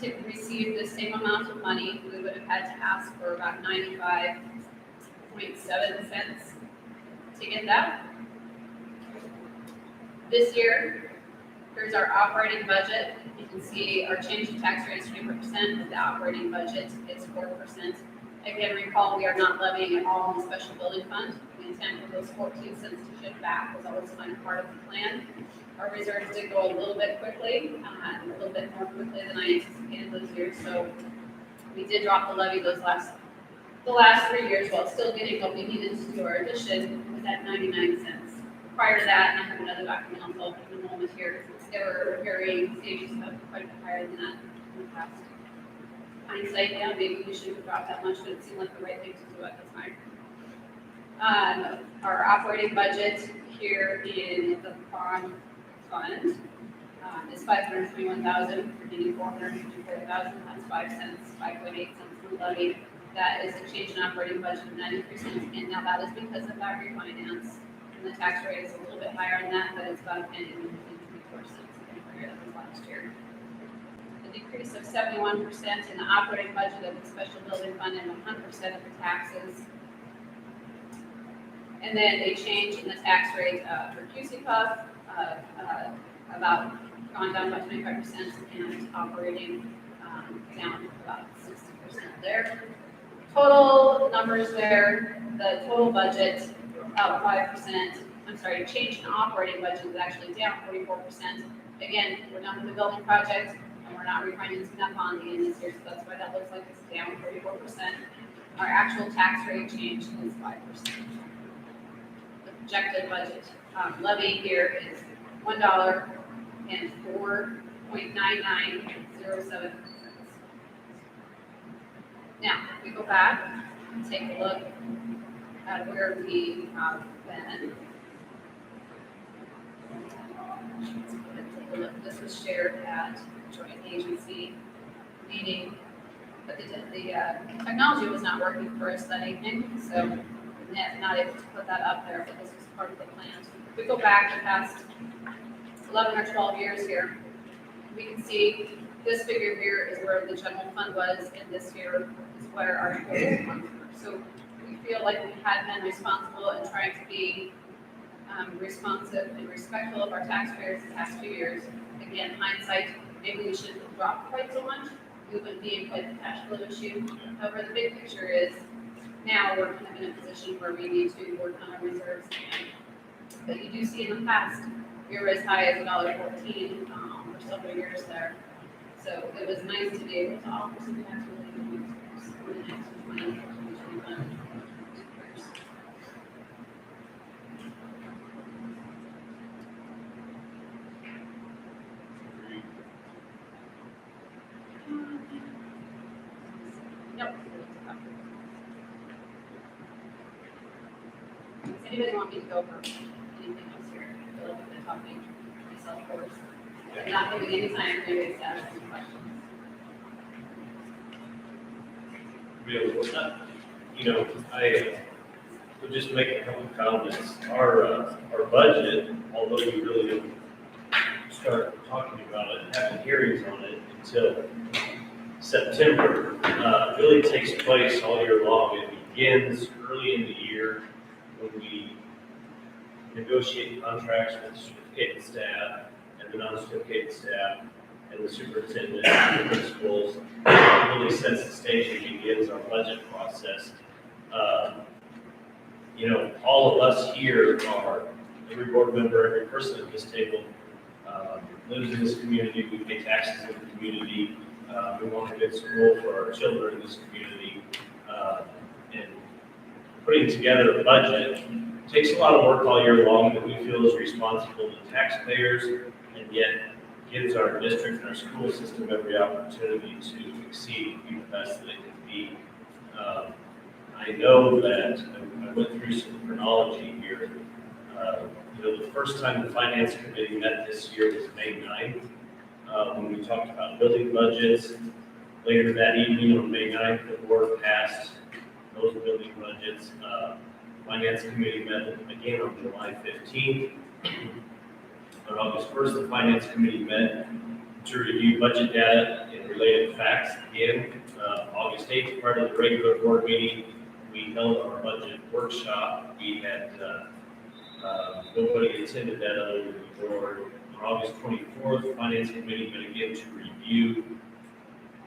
Speaker 4: to receive the same amount of money, we would have had to ask for about 95.7 cents to get that. This year, here's our operating budget. You can see our change in tax rate is 20%, but the operating budget is 4%. Again, recall we are not levying at all in the special building fund. We intend for those 14 cents to shift back was always kind of part of the plan. Our reserves did go a little bit quickly, a little bit more quickly than I anticipated those years. So we did drop the levy the last 3 years while still getting what we needed to do our addition was at 99 cents. Prior to that, and I have another document I'll pull up in a moment here, there were varying stages of quite a bit higher than that in the past. Hindsight, yeah, maybe we should have dropped that much, but it seemed like the right thing to do at the time. Our operating budget here in the bond fund is $521,000, we're getting $454,000, that's 5 cents, 5.8 cents per levy. That is a change in operating budget of 93 cents, and now that is because of that refinance. And the tax rate is a little bit higher than that, but it's about $1.24 higher than last year. A decrease of 71% in the operating budget of the special building fund and 100% of the taxes. And then a change in the tax rate for QC Puff, about gone down by 25% and operating down about 60% there. Total numbers there, the total budget up 5%. I'm sorry, change in operating budget is actually down 44%. Again, we're done with the building project and we're not refinancing that bond again this year, so that's why that looks like it's down 44%. Our actual tax rate change is 5%. The projected budget levy here is $1 and 4.9907. Now, if we go back and take a look at where we have been. Take a look. This was shared at joint agency meeting, but the technology was not working for us that evening, so not able to put that up there, but this was part of the plan. If we go back the past 11 or 12 years here, we can see this figure here is where the general fund was, and this here is where our total funds were. So we feel like we had been responsible and trying to be responsive and respectful of our taxpayers the past few years. Again, hindsight, maybe we shouldn't have dropped quite so much. We wouldn't be in quite the cash flow issue. However, the big picture is now we're kind of in a position where we need to work on our reserves again. But you do see in the past, we were as high as $1.14 for several years there. So it was nice to be able to offer some tax relief for the next 20, 25 years. Nope. Does anybody want me to go over anything else here? I feel like I've been talking myself first. I'm not giving any time for you to ask any questions.
Speaker 3: I would just make a couple of comments. Our budget, although we really didn't start talking about it, having hearings on it until September, really takes place all year long. It begins early in the year when we negotiate contracts with certificated staff and the non-certificated staff and the superintendent and the principals. It really sets the stage and begins our budget process. All of us here are, every board member, every person at this table lives in this community. We pay taxes in the community. We want a good school for our children in this community. And putting together a budget takes a lot of work all year long that we feel is responsible to taxpayers, and yet gives our district and our school system every opportunity to exceed and be the best that it can be. I know that I went through some chronology here. The first time the finance committee met this year was May 9th, when we talked about building budgets. Later that evening on May 9th, the board passed those building budgets. Finance committee met again on July 15th. On August 1st, the finance committee met to review budget data and related facts again. August 8th, part of the regular board meeting, we held our budget workshop. We had nobody attended that other than the board. On August 24th, the finance committee met again to review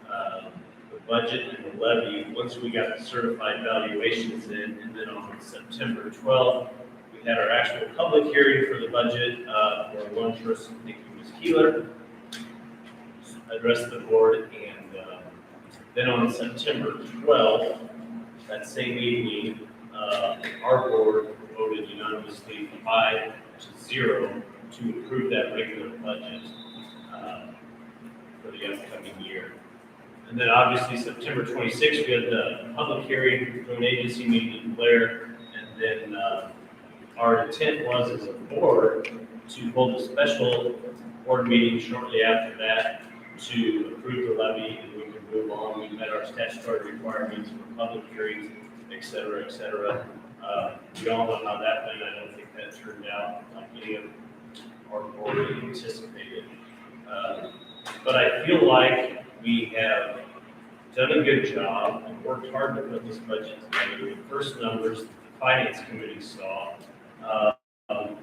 Speaker 3: the budget and the levy once we got the certified valuations in. And then on September 12th, we had our actual public hearing for the budget, where one person, I think it was Keeler, addressed the board. And then on September 12th, that same evening, our board voted unanimously 5-0 to approve that regular budget for the upcoming year. And then obviously September 26th, we had the public hearing through an agency meeting in Blair. And then our intent was as a board to hold a special board meeting shortly after that to approve the levy, and we can move on. We met our statutory requirements for public hearings, et cetera, et cetera. We all know how that went. I don't think that turned out like any of our board anticipated. But I feel like we have done a good job and worked hard to put this budget together. The first numbers, the finance committee saw,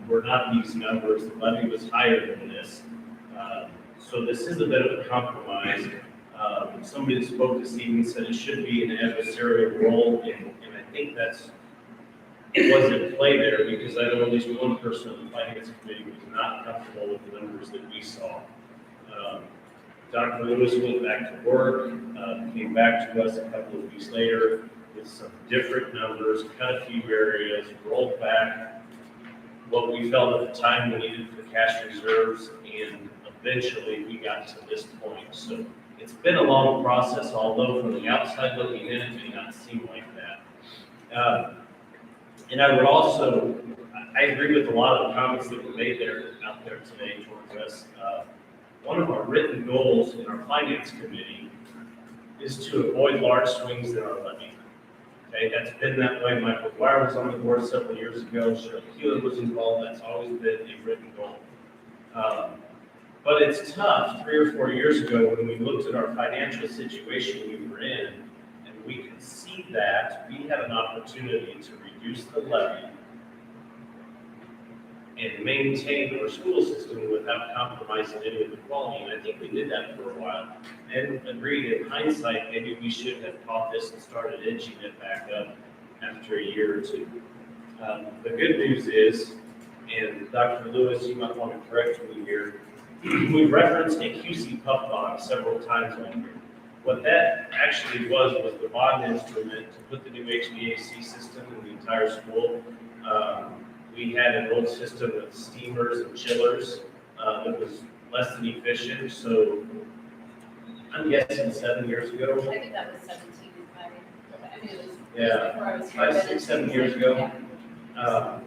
Speaker 3: were not these numbers. The levy was higher than this. So this is a bit of a compromise. Somebody that spoke this evening said it should be an adversarial role, and I think it was in play there because I know at least one person on the finance committee was not comfortable with the numbers that we saw. Dr. Lewis went back to work, came back to us a couple of weeks later with some different numbers, cut a few areas, rolled back what we felt at the time we needed for cash reserves, and eventually we got to this point. So it's been a long process, although from the outside looking in, it may not seem like that. And I would also, I agree with a lot of the comments that were made out there today towards us. One of our written goals in our finance committee is to avoid large swings in our levy. Okay, that's been that way. Michael Dwyer was on the board several years ago. Shirley Keeler was involved. That's always been a written goal. But it's tough. 3 or 4 years ago, when we looked at our financial situation we were in, and we could see that we had an opportunity to reduce the levy and maintain our school system without compromising any of the quality. And I think we did that for a while. And agreed, in hindsight, maybe we should have caught this and started inching it back up after a year or two. The good news is, and Dr. Lewis, you might want to correct me here, we referenced a QC pup bond several times on here. What that actually was the bond instrument to put the new HVAC system in the entire school. We had an old system with steamers and chillers that was less than efficient, so I'm guessing 7 years ago.
Speaker 4: I think that was 17, I mean, it was
Speaker 3: Yeah,
Speaker 4: before I was.
Speaker 3: 5, 6, 7 years ago.
Speaker 4: Yeah.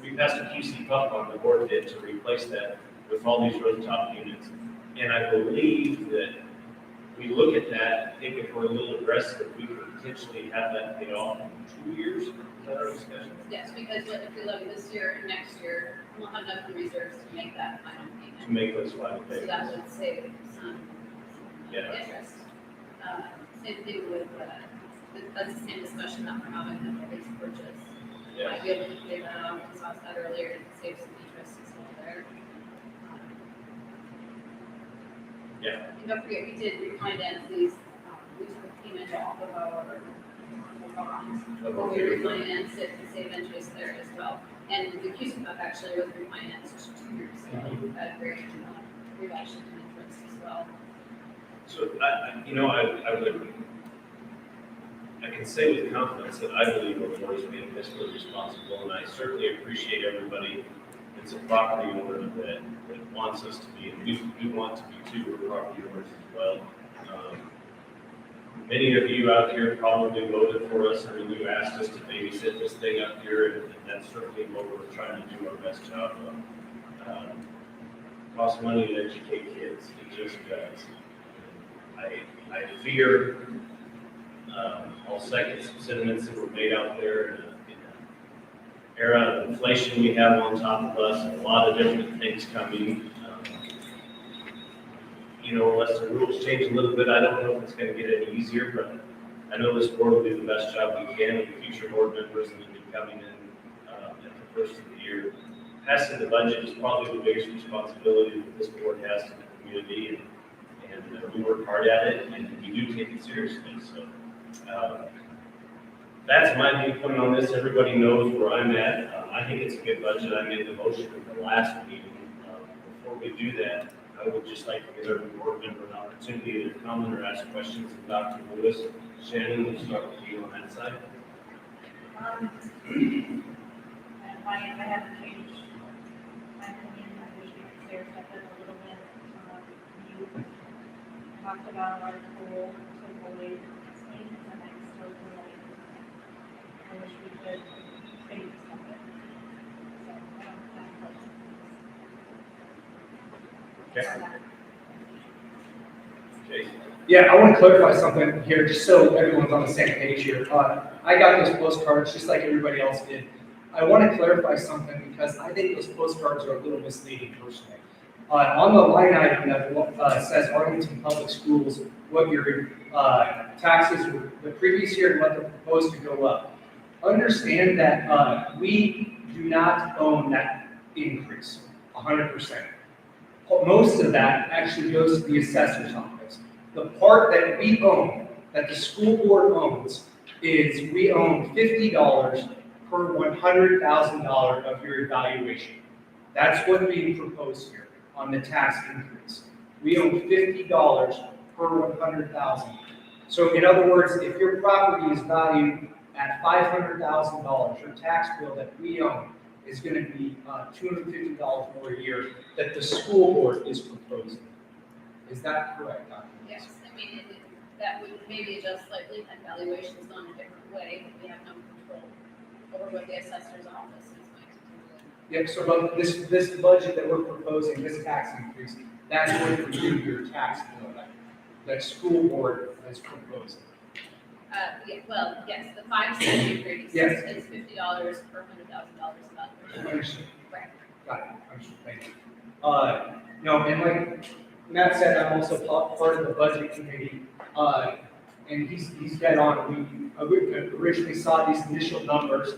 Speaker 3: We passed a QC pup on the board did to replace that with all these rooftop units. And I believe that we look at that, I think if we're a little aggressive, we could potentially have that paid off in 2 years. Is that our discussion?
Speaker 4: Yes, because if we levy this year and next year, we'll have enough in reserves to make that final payment.
Speaker 3: To make those final
Speaker 4: So
Speaker 3: payments.
Speaker 4: that would save some
Speaker 3: Yeah.
Speaker 4: interest. Same thing with, that's the same discussion that we're having with the lease purchase.
Speaker 3: Yeah.
Speaker 4: Might be able to pay that off, as I said earlier, and save some interest as well there.
Speaker 3: Yeah.
Speaker 4: And don't forget, we did refinance these, we took a payment off of our bonds. But we refinanced it to save interest there as well. And the QC Cup actually was refinanced 2 years ago at a very reduction in interest as well.
Speaker 3: So I can say with confidence that I believe our board is being fiscally responsible, and I certainly appreciate everybody that's a property owner that wants us to be, and we want to be too, we're property owners as well. Many of you out here probably voted for us, and you asked us to babysit this thing up here, and that's certainly what we're trying to do our best job of. Costs money to educate kids, it just does. I fear, I'll second some sentiments that were made out there in an era of inflation we have on top of us, and a lot of different things coming. Unless the rules change a little bit, I don't know if it's going to get any easier, but I know this board will do the best job we can with the future board members and the new coming in at the first of the year. Passing the budget is probably the biggest responsibility that this board has to the community, and we work hard at it, and we do take it seriously. So that's my viewpoint on this. Everybody knows where I'm at. I think it's a good budget. I made the motion at the last meeting. Before we do that, I would just like to give every board member an opportunity to comment or ask questions of Dr. Lewis. Shannon, we'll start with you on that side.
Speaker 10: I haven't changed my opinion. I wish we could clear stuff up a little bit. You talked about our goal to avoid swings, and I still feel like I wish we could fade stuff in. So I don't have much.
Speaker 3: Okay. Okay.
Speaker 11: Yeah, I want to clarify something here, just so everyone's on the same page here. I got those postcards just like everybody else did. I want to clarify something because I think those postcards are a little misleading personally. On the line item that says Arlington Public Schools, what your taxes were the previous year and what they're proposed to go up. understand that we do not own that increase 100%. Most of that actually goes to the assessor's office. The part that we own, that the school board owns, is we own $50 per $100,000 of your evaluation. That's what's being proposed here on the tax increase. We own $50 per 100,000. So in other words, if your property is valued at $500,000, your tax bill that we own is going to be $250 more a year that the school board is proposing. Is that correct, Dr.
Speaker 4: Yes, I mean, that would maybe adjust slightly, and valuations done a different way, we have no control over what the assessor's office is going to do.
Speaker 11: Yep, so but this budget that we're proposing, this tax increase, that's going to do your tax bill that school board is proposing.
Speaker 4: Yeah, well, yes, the 5 cent increase
Speaker 11: Yes.
Speaker 4: is $50 per $100,000 about.
Speaker 11: Understood.
Speaker 4: Right.
Speaker 11: Got it, understood, thank you. No, and like Matt said, I'm also part of the budget committee, and he's dead on. We originally saw these initial numbers,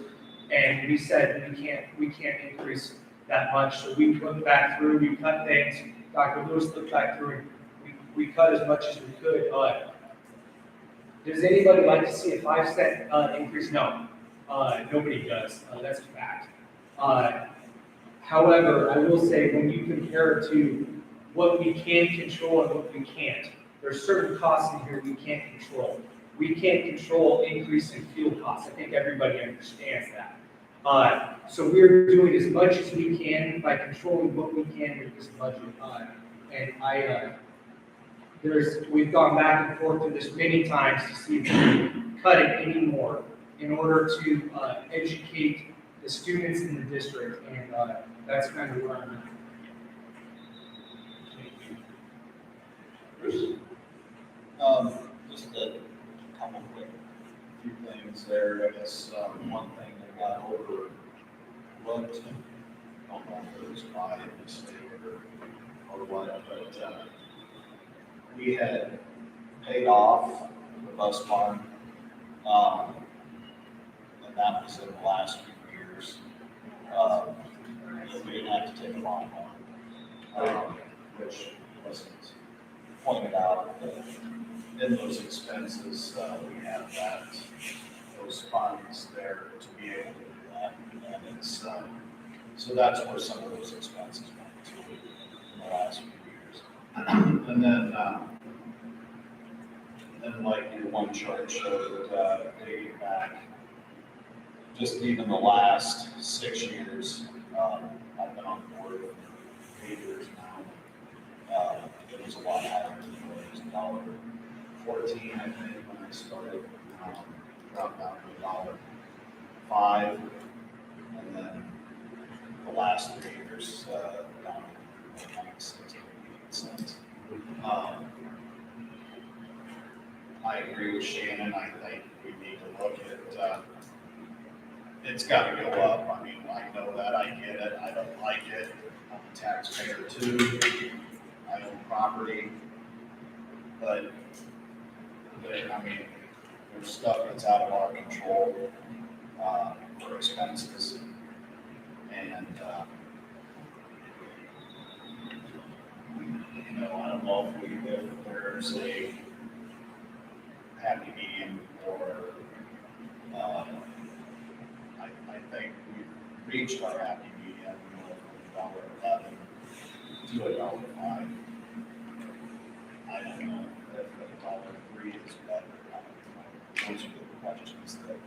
Speaker 11: and we said we can't increase that much, so we looked back through, we cut things. Dr. Lewis looked back through, and we cut as much as we could. Does anybody like to see a 5 cent increase? No, nobody does. That's a fact. However, I will say when you compare it to what we can control and what we can't, there's certain costs in here we can't control. We can't control increase in fuel costs. I think everybody understands that. So we're doing as much as we can by controlling what we can with this budget. We've gone back and forth to this many times to see if we can cut it any more in order to educate the students in the district, and that's kind of where I'm at.
Speaker 12: Just a couple quick few things there. I guess one thing that got overlooked, don't know if it was by mistake or what, but we had paid off the bus fund, and that was in the last few years. We didn't have to take a bond on, which wasn't pointed out. In those expenses, we have those funds there to be able to do that, and it's so that's where some of those expenses went to in the last few years. And then like your one chart showed, dating back, just even the last 6 years, I've been on board for 8 years now. It was a lot higher than it was $1.14, I think, when I started. Dropped down to $1.05, and then the last 3 years down to 0.68. I agree with Shannon. I think we need to look at. It's got to go up. I mean, I know that. I get it. I don't like it. I'm a taxpayer too. I own property, but I mean, there's stuff that's out of our control for expenses, and I don't know if there's a happy medium, or I think we've reached our happy medium, from $1.11 to $1.05. I don't know if $1.03 is better. Those are the questions that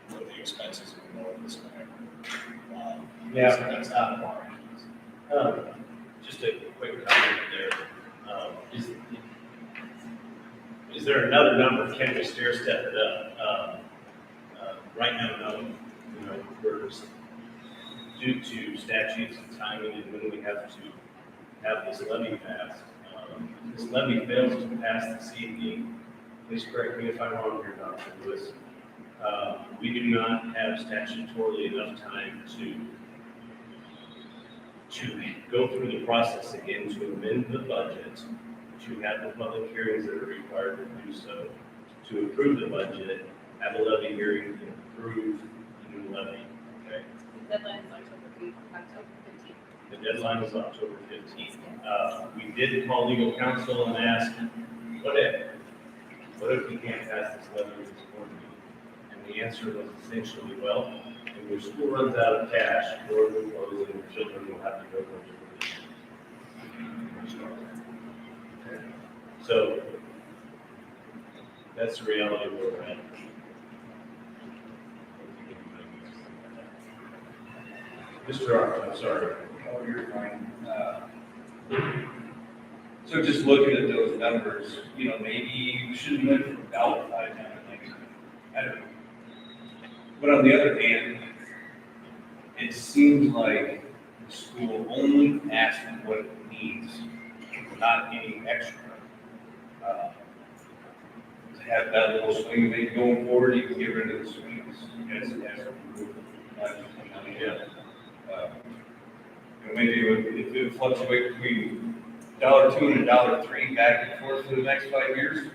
Speaker 12: what the expenses we know at this point.
Speaker 3: Yeah.
Speaker 12: So that's out of our hands.
Speaker 3: Just a quick comment there. Is there another number? Can we stair step it up? Right now, no. We're just, due to statutes and timing and when we have to have this levy passed. This levy fails to pass this evening. Please correct me if I'm wrong here, Dr. Lewis. We do not have statutorily enough time to go through the process again, to amend the budget, to have the public hearings that are required to do so, to approve the budget, have a levy hearing, and approve the new levy, okay?
Speaker 4: The deadline is October 15th.
Speaker 3: The deadline is October 15th. We did call legal counsel and ask, what if we can't pass this levy this board meeting? And the answer was essentially, well, if your school runs out of cash, or will close, and your children will have to go to so that's the reality of where we're at. Mr. Arthur, I'm sorry.
Speaker 13: Oh, you're fine. So just looking at those numbers, maybe you shouldn't went from $1.05 down to like, I don't know. But on the other hand, it seems like the school only asks what it needs, not any extra. To have that little swing maybe going forward, you can get rid of the swings. Maybe if it fluctuates between $1.02 and $1.03 back and forth for the next 5 years,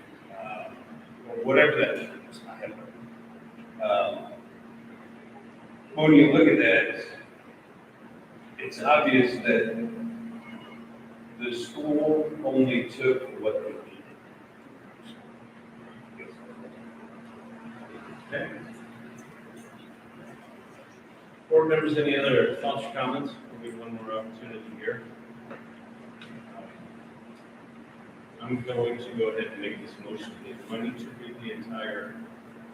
Speaker 13: or whatever that is. I don't know. When you look at that, it's obvious that the school only took what they needed.
Speaker 3: Okay. Board members, any other thoughts or comments? We'll give one more opportunity here. I'm going to go ahead and make this motion. Do I need to read the entire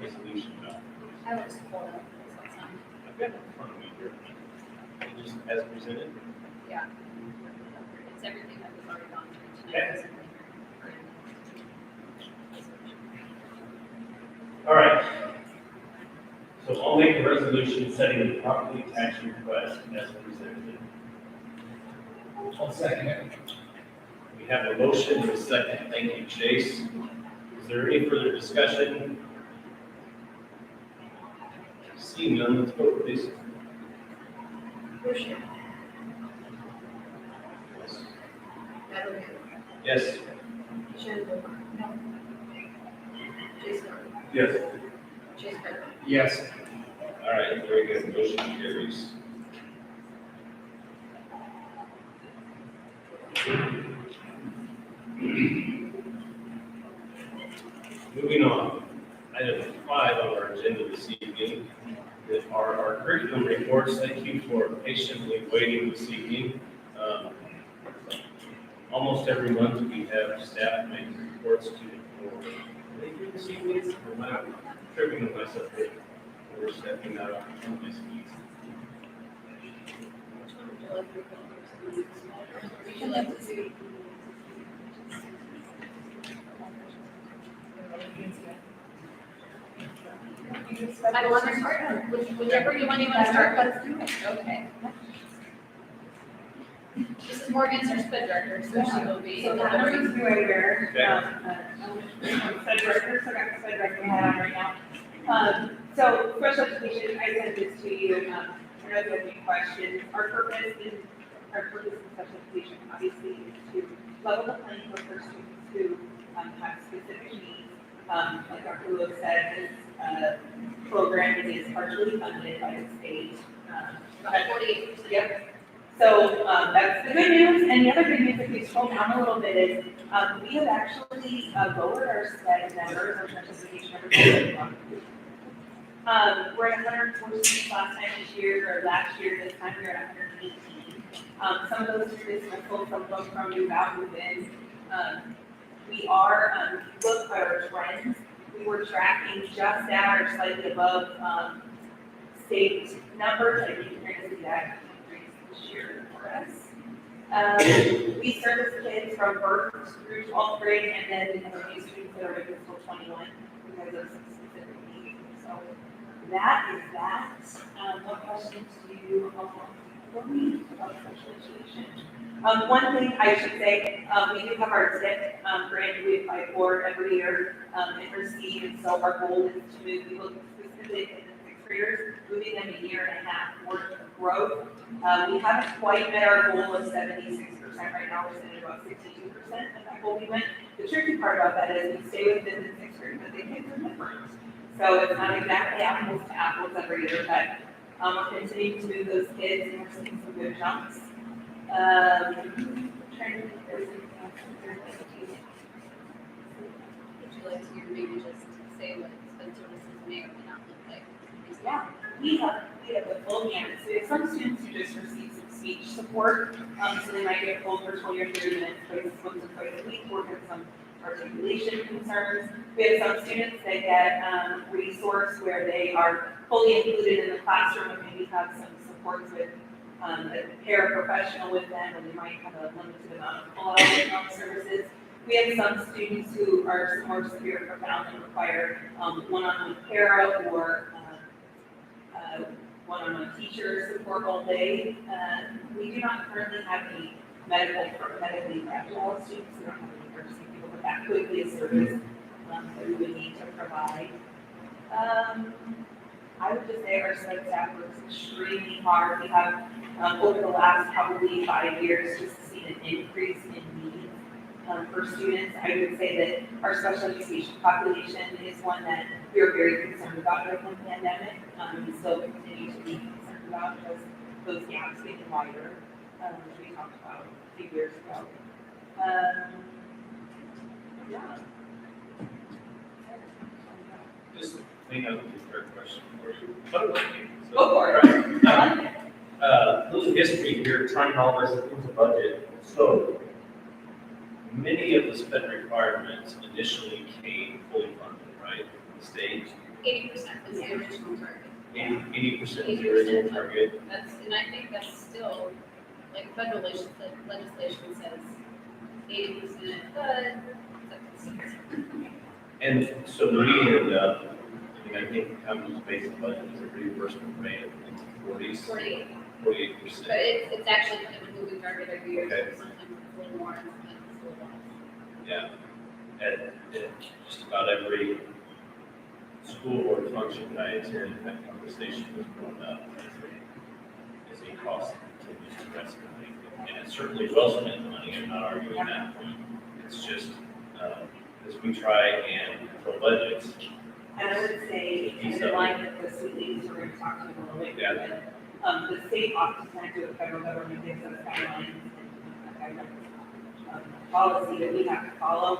Speaker 3: resolution document?
Speaker 4: I will just pull it up. So it's not-
Speaker 3: I've got it in front of me here. Just as presented.
Speaker 4: Yeah. It's everything that was already gone through tonight.
Speaker 3: All right. So I'll make a resolution setting the property tax request as presented.
Speaker 11: I'll second it.
Speaker 3: We have a motion and a second. Thank you, Chase. Is there any further discussion? Seeing none, let's vote, please.
Speaker 1: Busher. Natalie.
Speaker 3: Yes.
Speaker 1: Shannon Bowman. No. Jason Arnold.
Speaker 2: Yes.
Speaker 1: Chase Carter.
Speaker 11: Yes.
Speaker 3: All right, very good. Motion carries. Moving on, item 5 on our agenda this evening are our curriculum reports. Thank you for patiently waiting this evening. Almost every month we have staff make reports to the board. Are they doing this evening? Or am I tripping on myself here? We're stepping out on my skis.
Speaker 4: We can let the see. I want to start, whichever you want to start, let's do it. Okay. This is Morgan's our sped director, so she will be.
Speaker 10: So that brings me right here,
Speaker 3: Okay.
Speaker 10: sped director, so I got the sped director hat on right now. So special education, I sent this to you, I know you have any questions. Our purpose in special education obviously is to level the playing field for students who have specific needs. Like Dr. Lewis said, this program is partially funded by the state.
Speaker 4: About 48%.
Speaker 10: Yep. So that's the good news, and the other good news, if we scroll down a little bit, is we have actually lowered our SPED numbers, our special education numbers. We're at 114 last time this year, or last year, this time we were at 118. Some of those are dismissal, some of those from move out, move in. We are, if you look at our trends, we were tracking just at or slightly above state numbers. I think you're going to see that increase this year for us. We service kids from birth through 12th grade, and then new students that are in fiscal 21 because of some specific needs. So that is that. What questions do you have for me about special education? One thing I should say, we do have our TIP grant we apply for every year and receive, and so our goal is to move people specifically in the 6th
Speaker 14: years, moving them a year and a half worth of growth. We haven't quite met our goal of 76% right now, we're sitting at about 62% of that goal we went. The tricky part about that is we stay within the 6th grade, but the kids are different. So it's not exactly apples to apples every year, but we're continuing to move those kids and we're seeing some good jumps. Trying to think if there's anything else.
Speaker 4: Would you like to maybe just say what sped services may or may not look like?
Speaker 14: Yeah, we have the full gamut. So we have some students who just receive some speech support, so they might get a full virtual year 30 minutes, once or twice a week, work with some articulation concerns. We have some students that get resource where they are fully included in the classroom and maybe have some supports with a paraprofessional with them, and they might have a limited amount of pull-out services. We have some students who are more severe or profound and require one-on-one para or one-on-one teacher support all day. We do not currently have any medically fragile students. We don't have any emergency people, but that could be a service that we would need to provide. I would just say our site staff works extremely hard. We have, over the last probably 5 years, just seen an increase in needs for students. I would say that our special education population is one that we are very concerned about during the pandemic. We still continue to be concerned about as those gaps getting wider, which we talked about a few years ago. Yeah.
Speaker 3: Just think of a fair question for you.
Speaker 14: Go for it.
Speaker 3: A little history here, trying to all this into budget. So many of the sped requirements initially came fully funded, right? The state.
Speaker 4: 80% was the original target.
Speaker 3: 80% was the original target.
Speaker 4: That's, and I think that's still, like federal legislation says 80%, but
Speaker 3: And so we ended up, I think the county's basic budget is a reimbursement rate of 40s.
Speaker 4: 48.
Speaker 3: 48%.
Speaker 4: But it's actually kind of a moving target every year,
Speaker 3: Okay.
Speaker 4: so sometimes it's a little more, sometimes it's a little less.
Speaker 3: Yeah. And just about every school board function that I attended, that conversation was brought up as a cost that continues to escalate. And it's certainly well spent money, I'm not arguing that point. It's just, as we try and control budgets.
Speaker 14: And I would say, in line with the sweet leads we're going to talk to a little later,
Speaker 3: Yeah.
Speaker 14: but the state often connected with the federal government gives us guidelines and policy that we have to follow,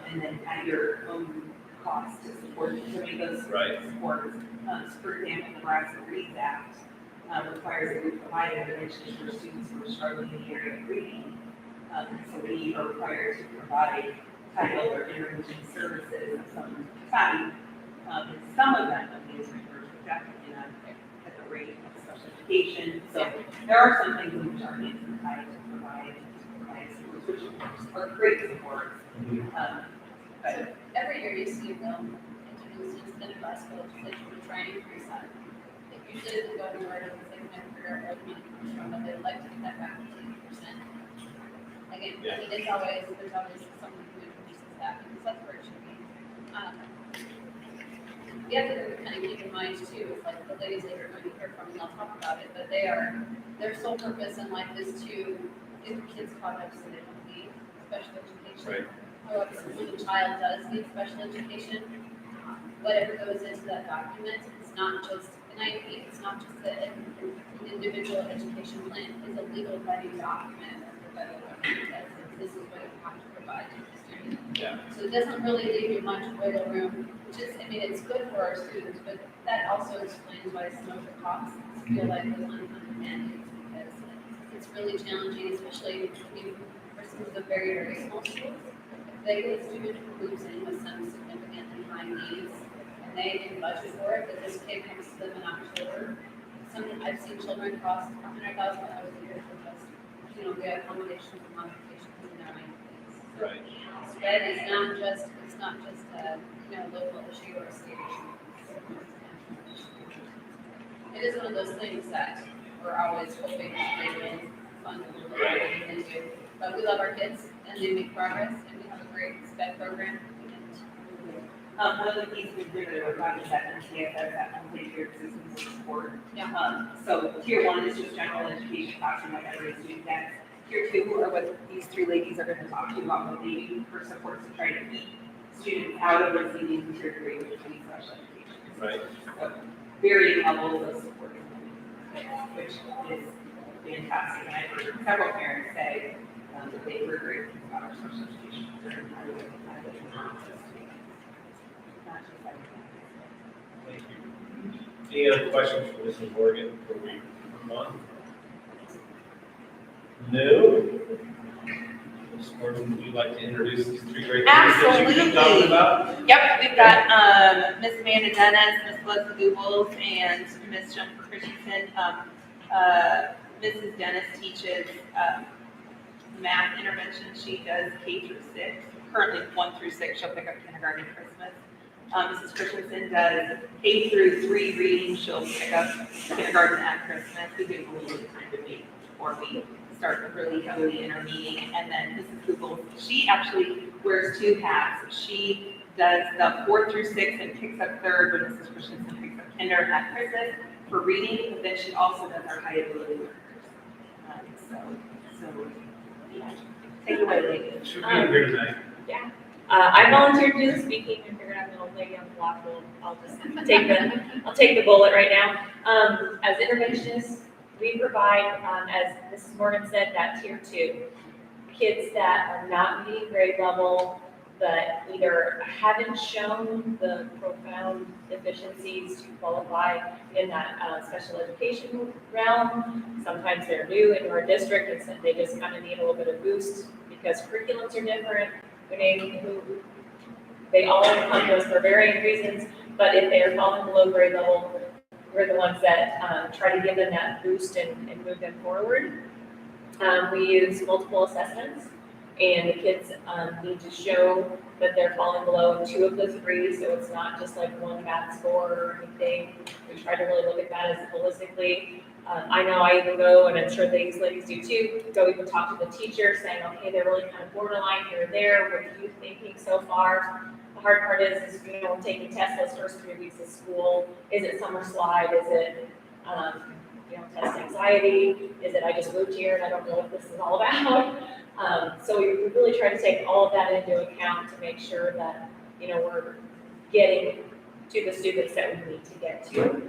Speaker 14: and then at your own cost to support, to make those supports. For example, the Nebraska Reads Act requires that we provide interventions for students who are struggling in the area of reading. So we are required to provide title or intervention services of some type. And some of that money is reimbursed definitely at the rate of special education. So there are some things which are inside to provide supports, which are great supports. But
Speaker 4: Every year you see them introduce into the Nebraska legislation to try and increase that. It usually doesn't go anywhere to the same kind of figure out where the money comes from, but they'd like to get that back to 80%. Again, I mean, there's always someone who introduces that, because that's where it should be. The other thing to kind of keep in mind too is like the ladies that you're going to hear from, and I'll talk about it, but their sole purpose in life is to give kids products so they don't need special education.
Speaker 3: Right.
Speaker 4: However, when a child does need special education, whatever goes into that document, it's not just an IEP, it's not just an individual education plan, it's a legal binding document that the federal government says that this is what you have to provide to the student.
Speaker 3: Yeah.
Speaker 4: So it doesn't really leave you much wiggle room, which is, I mean, it's good for our students, but that also explains why some of the costs feel like those unmandated, because it's really challenging, especially, I mean, for some of the very, very small schools. If they get a student who moves in with some significantly high needs, and they can budget for it, but this kid comes to them in October. I've seen children cost $100,000 a year for just, the accommodations and modifications in their IEPs.
Speaker 3: Right.
Speaker 4: SPED is not just a, local issue or a state issue. It is one of those things that we're always hoping to bring in fund a little bit into. But we love our kids and they make progress and we have a great SPED program.
Speaker 14: One of the pieces of agreement that we're talking about in TSS, that complete tiered systems of support. So tier one is just general education, classroom, like every student gets. Tier two are what these three ladies are gonna talk to you about, what they do for supports to try to keep students out of receiving tier three, which is special education.
Speaker 3: Right.
Speaker 14: So varying levels of support, which is fantastic. And I've heard several parents say that they were great about our special education.
Speaker 3: Thank you. Any other questions for Mrs. Morgan before we move on? No? Mrs. Morgan, would you like to introduce these three great ladies that you keep talking about?
Speaker 15: Yep, we've got Miss Amanda Dennis, Miss Leslie Googles, and Miss Jennifer Christensen. Mrs. Dennis teaches math intervention. She does K through 6, currently 1 through 6. She'll pick up kindergarten and Christmas. Mrs. Christensen does K through 3 reading. She'll pick up kindergarten at Christmas. We give a little bit of time to wait before we start really heavily in our meeting. And then Mrs. Googles, she actually wears 2 hats. She does the 4 through 6 and picks up 3rd when Mrs. Christensen picks up kinder at Christmas for reading, but then she also does our high ability learners. So, yeah. Take it away, ladies.
Speaker 3: Should be here tonight.
Speaker 7: Yeah. I volunteered to do the speaking and figured I'm an old lady on the block. I'll just take the bullet right now. As interventionists, we provide, as Mrs. Morgan said, that tier 2. Kids that are not meeting grade level, but either haven't shown the profound deficiencies to qualify in that special education realm. Sometimes they're new into our district and so they just kind of need a little bit of boost because curriculums are different. They all come to us for varying reasons, but if they are falling below grade level, we're the ones that try to give them that boost and move them forward. We use multiple assessments, and the kids need to show that they're falling below 2 of the 3, so it's not just like one bad score or anything. We try to really look at that as holistically. I know I even go, and I'm sure these ladies do too, go even talk to the teacher saying, okay, they're really kind of borderline here or there. What are you thinking so far? The hard part is taking tests those first 3 weeks of school. Is it summer slide? Is it, test anxiety? Is it I just moved here and I don't know what this is all about? So we really try to take all of that into account to make sure that, we're getting to the students that we need to get to,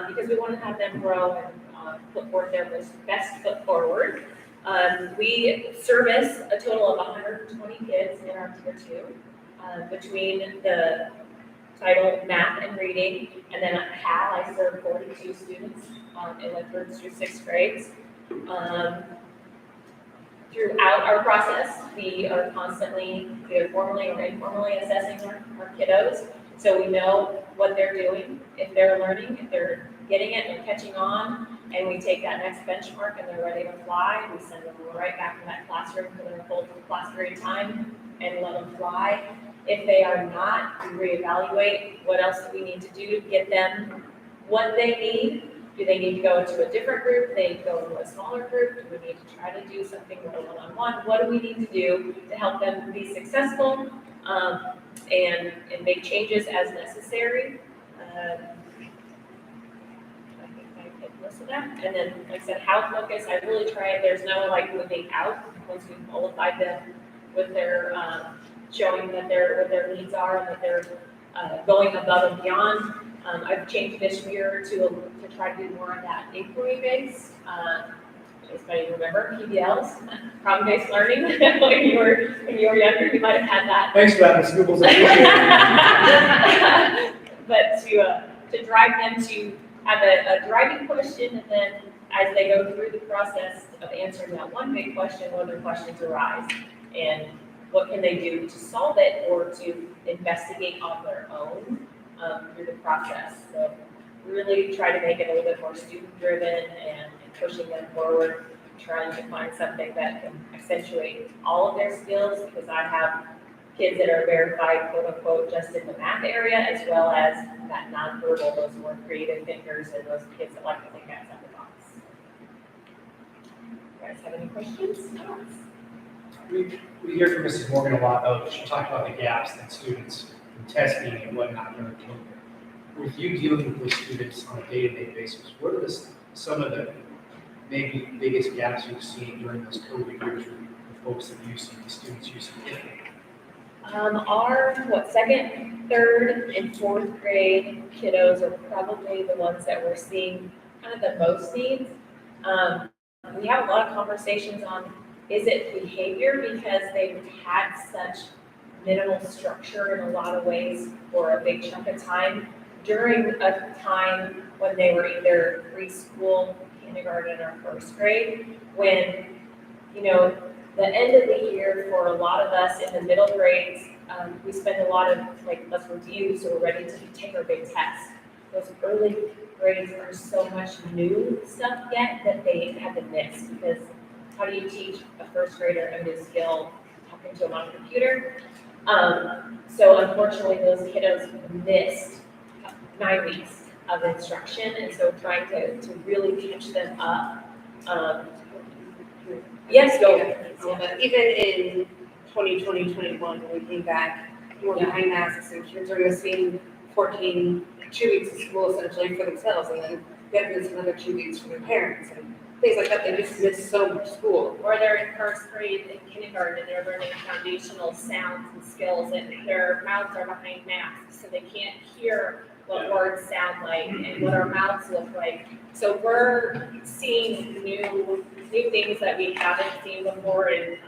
Speaker 7: because we want to have them grow and put forth their best foot forward. We service a total of 120 kids in our tier 2, between the title math and reading, and then at HAL I serve 42 students in the 3rd through 6th grades. Throughout our process, we are constantly either formally or informally assessing our kiddos, so we know what they're doing, if they're learning, if they're getting it and catching on, and we take that next benchmark and they're ready to fly. We send them right back in that classroom for their full class period time and let them fly. If they are not, we reevaluate what else do we need to do to get them what they need. Do they need to go into a different group? Do they need to go into a smaller group? Do we need to try to do something with a one-on-one? What do we need to do to help them be successful and make changes as necessary? I think I hit most of that. And then, like I said, how focus, I really try, there's no moving out once we've qualified them with their, showing that what their needs are and that they're going above and beyond. I've changed this year to try to do more of that inquiry-based, anybody remember PBLs, problem-based learning? when you were younger, you might have had that.
Speaker 11: Thanks for that, Ms. Googles. I appreciate it.
Speaker 7: But to drive them to have a driving question, and then as they go through the process of answering that one big question, other questions arise, and what can they do to solve it or to investigate on their own through the process. So really try to make it a little bit more student-driven and pushing them forward, trying to find something that can accentuate all of their skills, because I have kids that are verified, quote unquote, just in the math area, as well as that nonverbal, those more creative thinkers and those kids that like to think outside the box. You guys have any questions?
Speaker 11: We hear from Mrs. Morgan a lot, though, that she talked about the gaps in students. and testing and whatnot during COVID. With you dealing with those students on a day-to-day basis, what are some of the maybe biggest gaps you've seen during those COVID years with the folks that you see, the students you see?
Speaker 7: Our second, third, and fourth grade kiddos are probably the ones that we're seeing kind of the most needs. We have a lot of conversations on, is it behavior because they've had such minimal structure in a lot of ways for a big chunk of time during a time when they were either preschool, kindergarten, or first grade, when, the end of the year for a lot of us in the middle grades, we spend a lot of, let's review, so we're ready to take our big test. Those early grades are so much new stuff yet that they had to miss, because how do you teach a first grader a new skill talking to them on a computer? So unfortunately, those kiddos missed 9 weeks of instruction, and so trying to really catch them up. Yes, go ahead.
Speaker 1: Even in 2020, 21, when we came back, we were behind masks and kids were missing 2 weeks of school essentially for themselves, and then they had to miss another 2 weeks for their parents and things like that. They just missed so much school.
Speaker 7: Or they're in first grade and kindergarten and they're learning foundational sounds and skills, and their mouths are behind masks, so they can't hear what words sound like and what our mouths look like. So we're seeing new things that we haven't seen before, and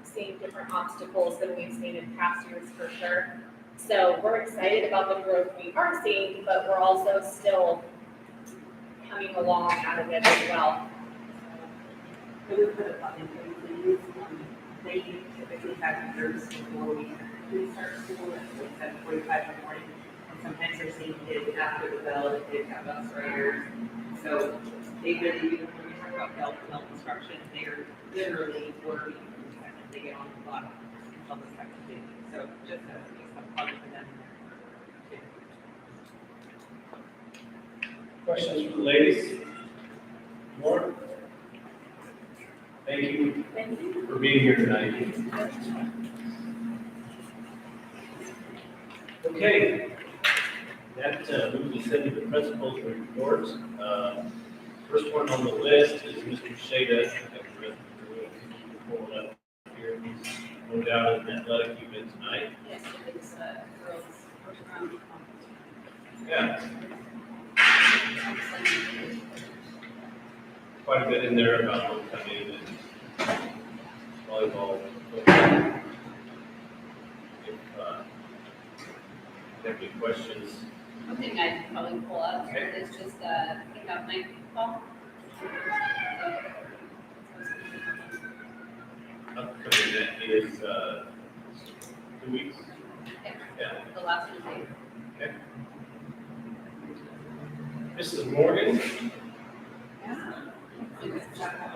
Speaker 7: seeing different obstacles than we've seen in past years for sure. So we're excited about the growth we are seeing, but we're also still coming along out of it as well.
Speaker 14: So we put a lot in place. They typically have nerves before we start school at 7:45 in the morning. And sometimes they're seeing kids after the bell, if they've got bus riders. So they really, when we talk about bell instruction, they're literally working from the second they get on the clock until the second day. So just as some fun for them.
Speaker 3: Questions from the ladies? More? Thank you for being here tonight. Okay, that moves us into the principal's report. First one on the list is Mr. Shada. Pull it up here. He's no doubt an athletic event tonight.
Speaker 4: Yes, it is girls' first round of conference.
Speaker 3: Yeah. Quite a bit in there about homecoming and volleyball. If you have any questions,
Speaker 4: One thing I'd probably pull up is just pick up my football.
Speaker 3: upcoming event is 2 weeks. Yeah.
Speaker 4: The last one.
Speaker 3: Okay. Mrs. Morgan?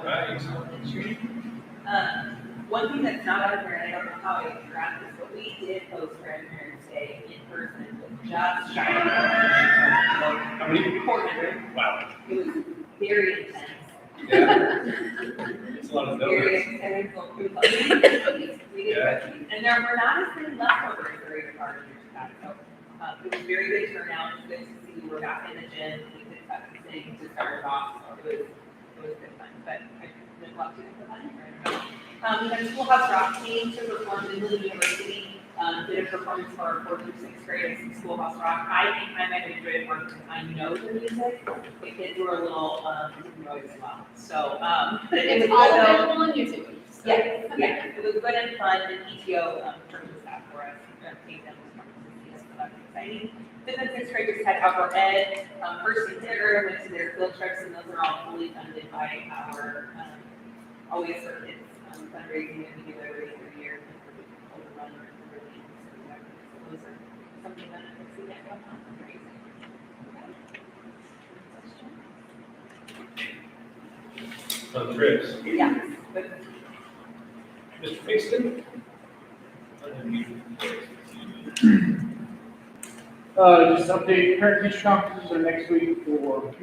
Speaker 3: Right.
Speaker 15: One thing that's not on here, and I don't know how I tracked this, but we did host Grandparents' Day in person with just shy of 400.
Speaker 3: How many?
Speaker 15: 400.
Speaker 3: Wow.
Speaker 15: It was very intense.
Speaker 3: Yeah. It's a lot of
Speaker 15: Very
Speaker 3: donuts.
Speaker 15: intense. We did
Speaker 3: Yeah.
Speaker 15: cookies. And there were not as many leftovers during the garden years back, so it was very good turnout. It was good to see we were back in the gym. We did that thing to start off, so it was good fun. But I did love to do the fun. We had a schoolhouse rock team to perform in Lilly University. Did a performance for our 4th through 6th grade at schoolhouse rock. I think I might have enjoyed it more because I know the music. The kids were a little annoyed as well. So it was
Speaker 4: all
Speaker 15: also
Speaker 4: available on YouTube. So.
Speaker 15: yeah, it was good and fun. And PTO turned this out for us. Paid them so that's exciting. 5th and 6th graders had outdoor ed. First and third went to their field trips, and those are all fully funded by our Always for Kids fundraising that we do every year. So those are something that I see that going on fundraising.
Speaker 3: Some trips.
Speaker 15: Yeah.
Speaker 3: Mr. Pixton?
Speaker 2: Just update, parent teacher conferences are next week for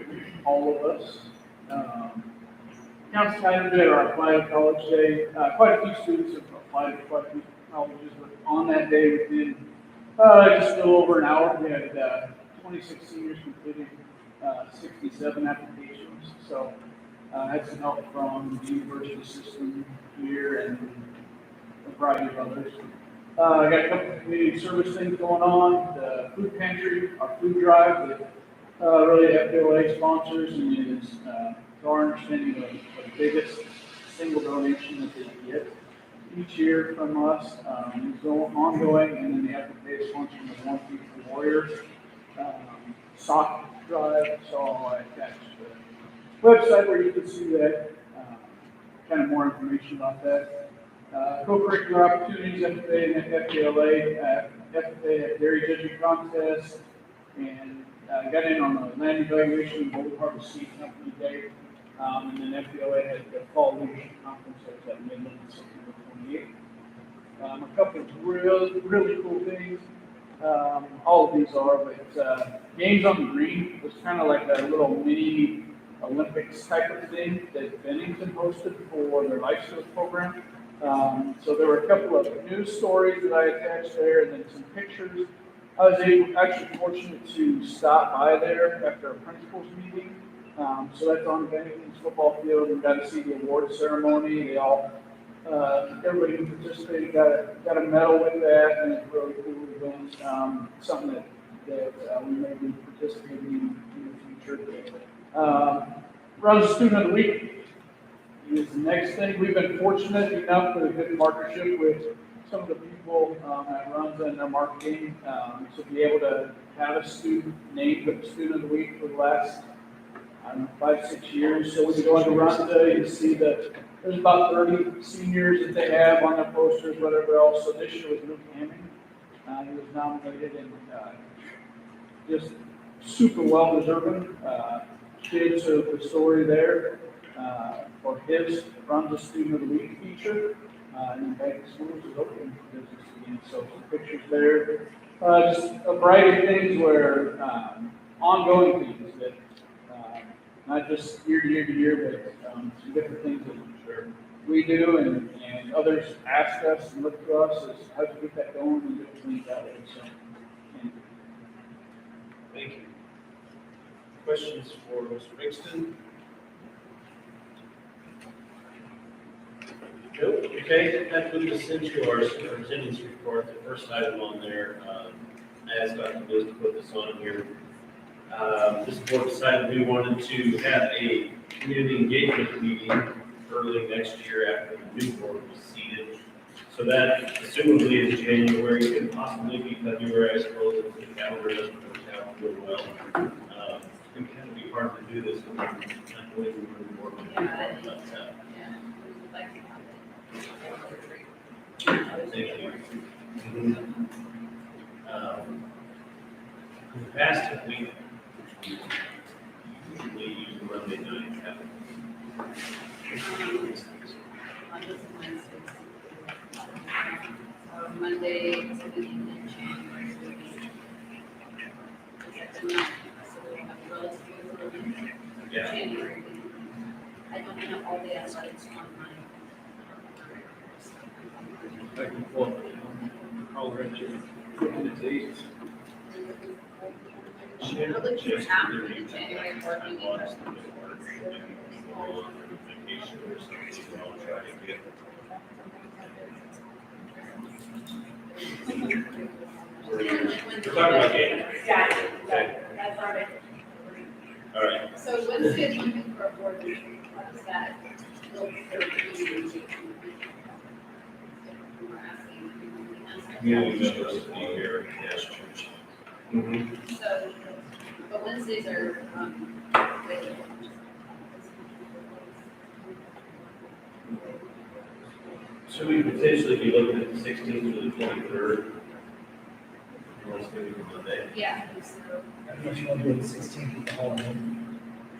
Speaker 2: all of us. Council time day or applied college day, quite a few students have applied to quite a few colleges, but on that day within Just a little over an hour. We had 26 seniors completing 67 applications. So had some help from the university system here and a variety of others. I got a couple of community service things going on. The food pantry, our food drive that really FBLA sponsors and is, to our understanding, the biggest single donation that they get each year from us. It's ongoing, and then they have to pay a sponsor from the One Piece Warriors sock drive. So I attached the website where you can see that, kind of more information about that. Co-curricular opportunities, FFA and FBLA. FFA had dairy judging contest, and got in on the land evaluation and Golden Harvest Seed Company Day. And then FBLA had the fall leadership conference that was at Midland on September 28th. A couple of really cool things. All of these are, but Games on the Green was kind of like a little mini Olympics type of thing that Bennington hosted for their life skills program. So there were a couple of news stories that I attached there, and then some pictures. I was actually fortunate to stop by there after a principals meeting. So that's on Bennington's football field. We got to see the award ceremony. They all, everybody who participated got a medal with that, and it's a really cool event. Something that we may be participating in the future. Runs Student of the Week is the next thing. We've been fortunate enough to get a partnership with some of the people at Runza and their marketing to be able to have a student named the Student of the Week for the last, I don't know, 5-6 years. So when you go into Runza, you see that there's about 30 seniors that they have on their posters, whatever else. So this year was Luke Hammond. He was nominated and just super well deserving. Kids of the story there for his Runza Student of the Week feature. And then back to schools is open for business again. So some pictures there. Just a variety of things where ongoing things that not just year to year to year, but some different things that we do and others ask us and look to us as how to get that going and different things that way. So,
Speaker 3: Thank you. Questions for Mr. Bigston? Nope. Okay, that moves us into our superintendent's report. The first item on there, I asked Dr. Liz to put this on here. This board decided we wanted to have a community engagement meeting early next year after the new board was seated. So that assumably is January, could possibly be February, I suppose, if the calendar doesn't work out real well. It can be hard to do this when I'm not going to move forward. Thank you. In the past week, usually use Monday night.
Speaker 4: Monday, 17th in January.
Speaker 3: Yeah.
Speaker 4: January. I don't have all the aspects on mine.
Speaker 2: I can pull up all the dates.
Speaker 4: It looks like after the January board meeting.
Speaker 3: We're talking about game.
Speaker 10: Yeah,
Speaker 3: Okay.
Speaker 10: that's all right.
Speaker 3: All right.
Speaker 4: So Wednesday is looking for a board meeting, what is that?
Speaker 3: Community members will be here, yes, church.
Speaker 4: So, but Wednesdays are, available.
Speaker 3: So we could potentially be looking at the 16th or the 23rd. Unless maybe Monday.
Speaker 4: Yeah.
Speaker 11: I don't know if you want to do it the 16th with the holiday.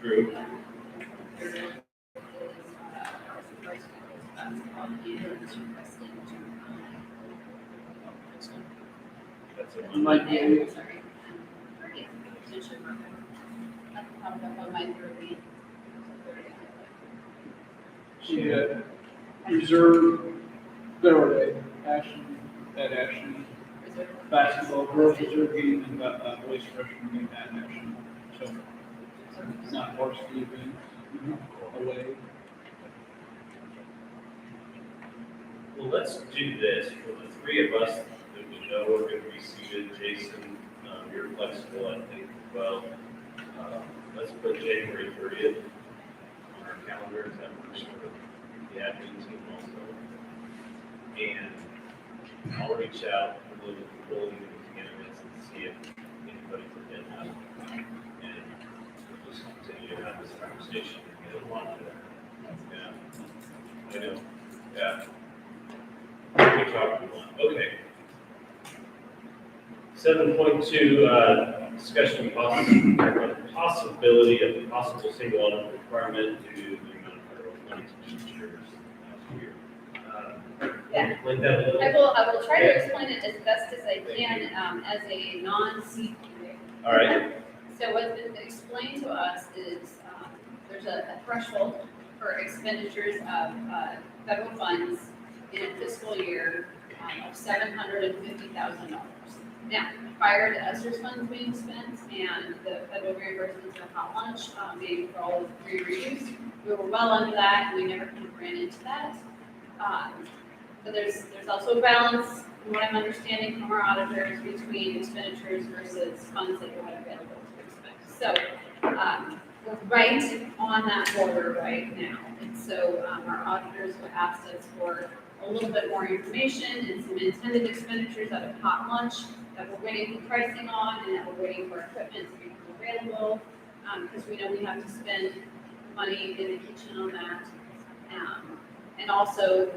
Speaker 3: True. That's a Monday.
Speaker 4: Sorry. On my 30.
Speaker 2: She had reserved, there were Ashland, basketball, girls reserve games, and boys freshman game at action. So, it's not varsity events, away.
Speaker 3: Well, let's do this, for the three of us that we know are going to be seated, Jason, you're flexible, I think, well. Let's put January 30th on our calendar, is that for the admin team also? And I'll reach out to the people in the candidates and see if anybody can get that. And we'll just continue to have this conversation and get a lot of that. Yeah, I know, yeah. We talked about, okay. 7.2, discussion of possibility of possible single audit requirement due to the amount of federal money to teachers last year.
Speaker 4: Yeah.
Speaker 3: Linda?
Speaker 4: I will try to explain it as best as I can, as a non-CPA.
Speaker 3: All right.
Speaker 4: So what's been explained to us is, there's a threshold for expenditures of, federal funds in a fiscal year, of $750,000. Now, prior to ESSER's funds being spent and the federal reimbursements for hot lunch, being for all of free reuse, we were well under that, and we never kind of ran into that. But there's also a balance, from what I'm understanding from our auditors, between expenditures versus funds that you have available to expend. So, we're right on that border right now. And so, our auditors have asked us for a little bit more information and some intended expenditures out of hot lunch that we're waiting for pricing on, and that we're waiting for equipment to become available, because we know we have to spend money in the kitchen on that. And also,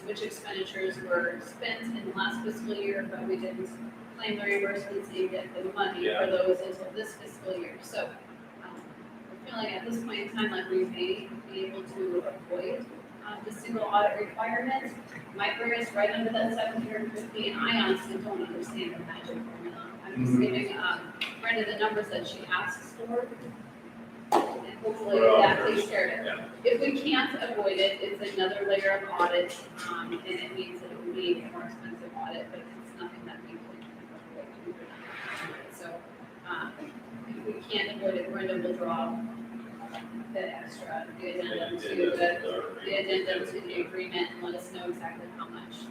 Speaker 4: which expenditures were spent in the last fiscal year, but we didn't claim the reimbursements and get the money for those until this fiscal year. So, we're feeling at this point in time like we may be able to avoid the single audit requirement. Might bring us right under that 750, and I honestly don't understand the magic formula. I'm just giving Brenda the numbers that she asks for, and hopefully that takes care of it. If we can't avoid it, it's another layer of audit, and it means that it will be a more expensive audit, but it's nothing that we can avoid. So, if we can't avoid it, Brenda will draw the extra, the addendum to the agreement, and let us know exactly how much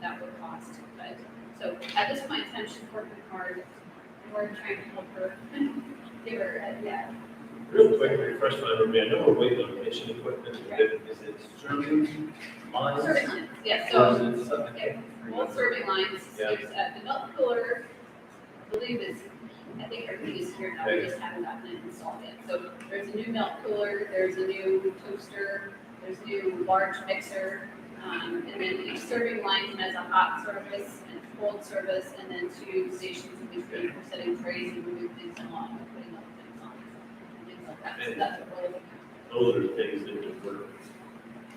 Speaker 4: that would cost. But, so at this point in time, she's working hard, and we're trying to help her, give her,
Speaker 3: Real quick, refresh my memory, I know we're waiting on kitchen equipment, is it serving lines?
Speaker 4: serving lines, yeah, so, all serving lines, there's the milk cooler, I believe I think everything is here now, we just haven't gotten it installed yet. So there's a new milk cooler, there's a new toaster, there's a new large mixer, and then each serving line has a hot service and a cold service, and then 2 stations in between for setting trays and moving things along and putting other things on. Things like that, so that's what we're looking at.
Speaker 3: Those are things that would work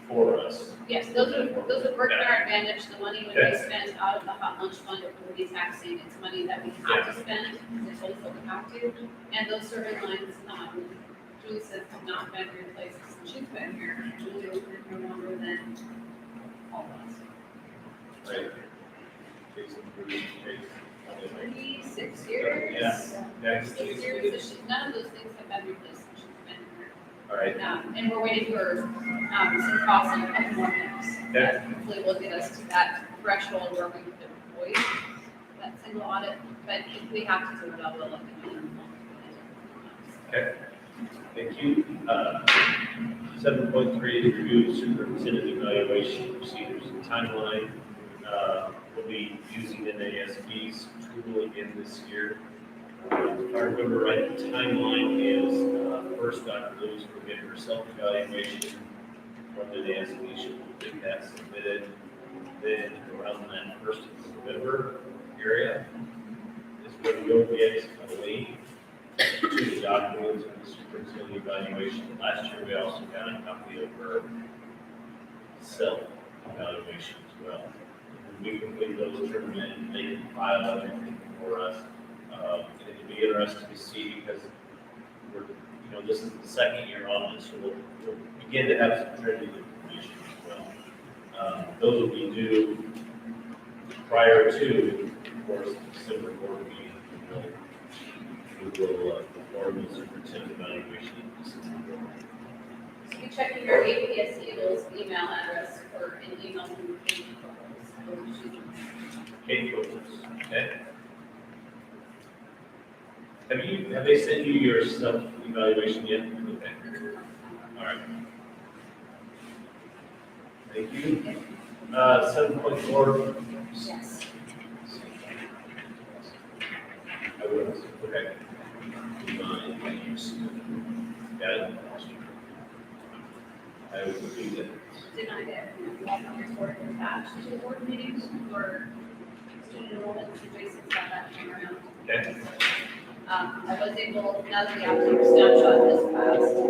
Speaker 3: for us.
Speaker 4: Yes, those would work to our advantage. The money would be spent out of the hot lunch fund or would be taxing. It's money that we have to spend, it's also what we have to. And those serving lines, Julie says have not been replaced since she's been here. Julie has been here longer than all of us.
Speaker 3: Right. Jason,
Speaker 4: 36 years.
Speaker 3: Yeah.
Speaker 4: 6 years, so none of those things have been replaced since she's been here.
Speaker 3: All right.
Speaker 4: And we're waiting for some costs on a couple more things. That hopefully will get us to that threshold where we can avoid that single audit. But if we have to do it, I will let you know.
Speaker 3: Okay. Thank you. 7.3, review superintendent evaluation procedures and timeline. We'll be using NASB's tool again this year. If I remember right, the timeline is first Dr. Lewis will get her self-evaluation from the NASB. She'll get that submitted. Then around that 1st of November area is when we'll get a link to the documents for the superintendent evaluation. Last year, we also got a copy of her self-evaluation as well. We complete those, turn them in, they can file everything for us. It'll be interesting to see because this is the second year on this, so we'll begin to have some trending information as well. Those will be due prior to course, December board meeting, we will perform the superintendent evaluation.
Speaker 4: So you check your APS email address for an email from Katie Coles.
Speaker 3: Katie Coles, okay? Have they sent you your self-evaluation yet? Okay. All right. Thank you. 7.4.
Speaker 4: Yes.
Speaker 3: I will, okay. Got it. I will repeat it.
Speaker 4: Did not get welcome report attached to the board meetings or student enrollment situations that came around.
Speaker 3: Okay.
Speaker 4: I was able, now that the October snapshot is passed, to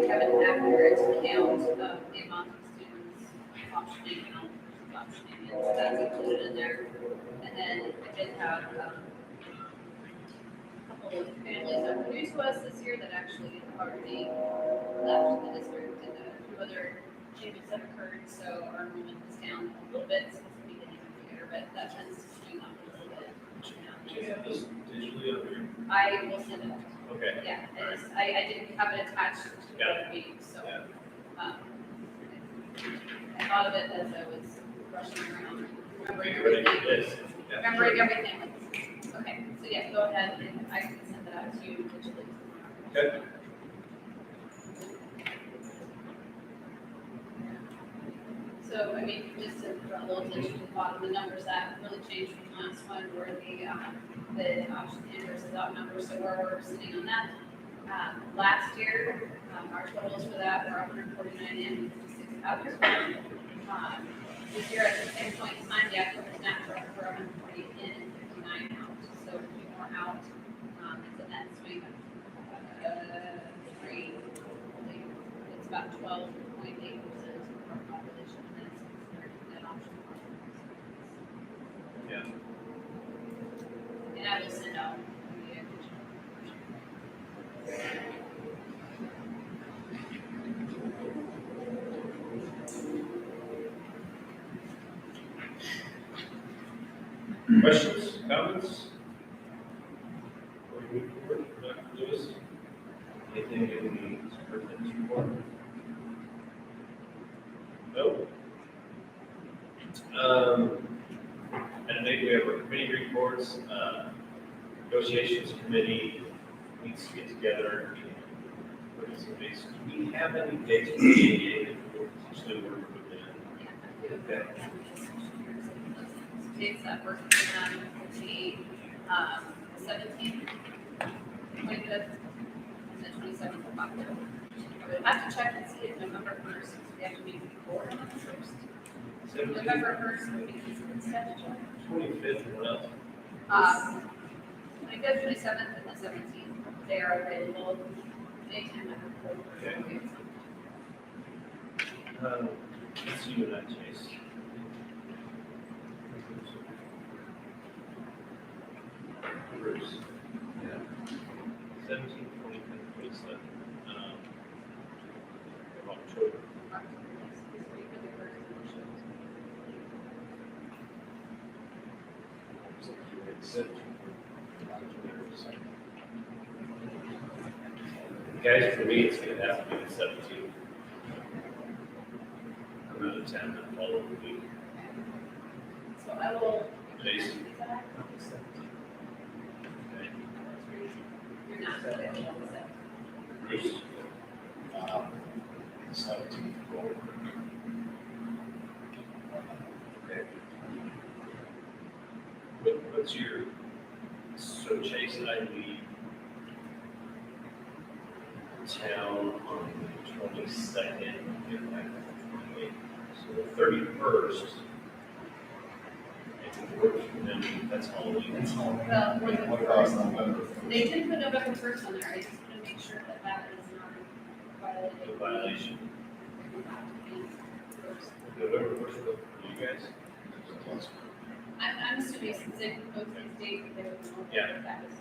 Speaker 4: have an accurate count of the amount of students optioning out, optioning in, so that's included in there. And then I did have, a couple of families that were new to us this year that actually already left the district, and a few other changes have occurred, so our enrollment is down a little bit since the beginning of the year, but that tends to swing up a little bit.
Speaker 3: Do you have this digitally up here?
Speaker 4: I will send it.
Speaker 3: Okay.
Speaker 4: Yeah, I didn't have it attached to the meeting, so. I thought of it as I was rushing around, remembering everything. Remembering everything. Okay, so yeah, go ahead and I can send that out to you digitally.
Speaker 3: Okay.
Speaker 4: So, I mean, just to draw a little attention to the bottom, the numbers that really changed from last one were the option in versus out numbers, so where we're sitting on that. Last year, our totals for that were 149 in, 56 out. This year, at the same point in time, the October snapshot, we're 140 in and 59 out, so a few more out. It's a net swing of 3, it's about 12.8% of our population.
Speaker 3: Yeah.
Speaker 4: And I will send out the
Speaker 3: Questions, comments? Dr. Lewis? Anything in the superintendent's report? No? And maybe we have our committee reports, negotiations committee needs to get together. Look at some dates. Do we have any dates for the still working with them? Okay.
Speaker 4: dates that work for them would be 17th, 25th, and the 27th of October. I would have to check and see if November 1st, we have to meet before November 1st. November 1st would be considered statutory.
Speaker 3: 25th, and what else?
Speaker 4: 25th, 27th, and the 17th. They are available anytime after.
Speaker 3: Okay. Let's see what that Chase. Bruce. Yeah. 17, 25, 27. Of October. Guys, for me, it's gonna have to be the 17th. I'm out of town that following week.
Speaker 4: So I will.
Speaker 3: Jason?
Speaker 4: You're not available, so.
Speaker 3: Bruce?
Speaker 12: 17th.
Speaker 3: Okay. What's your, so Chase and I leave town on the 22nd, get back on the 28th. So the 31st, if it works for them, that's Halloween. That's Halloween.
Speaker 4: Well,
Speaker 12: What about November?
Speaker 4: they did put November 1st on there, I just want to make sure that that is not violated.
Speaker 3: The violation. November 1st for you guys?
Speaker 4: I'm assuming since they proposed these dates, they would know
Speaker 3: Yeah.
Speaker 4: that is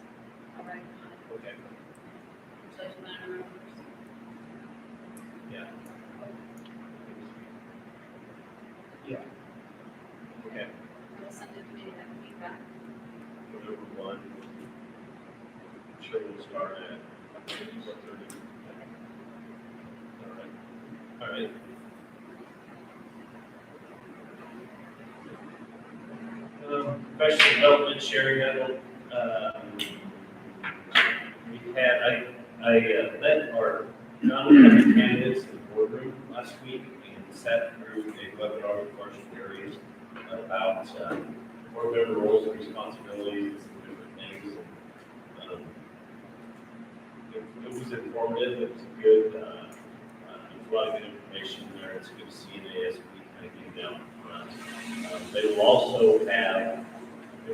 Speaker 4: all right.
Speaker 3: Okay.
Speaker 4: So it's not November 1st.
Speaker 3: Yeah.
Speaker 11: Yeah.
Speaker 3: Okay.
Speaker 4: We'll send the committee that feedback.
Speaker 3: I'm sure we'll start at 4:30. All right. Professional development sharing medal. We had, I led our non-elected candidates in the boardroom last week and sat through a webinar with Marshall Areas about board member roles and responsibilities and different things. It was informative, it was good, there's a lot of good information there. It's good to see an ASB kind of getting down front. They will also have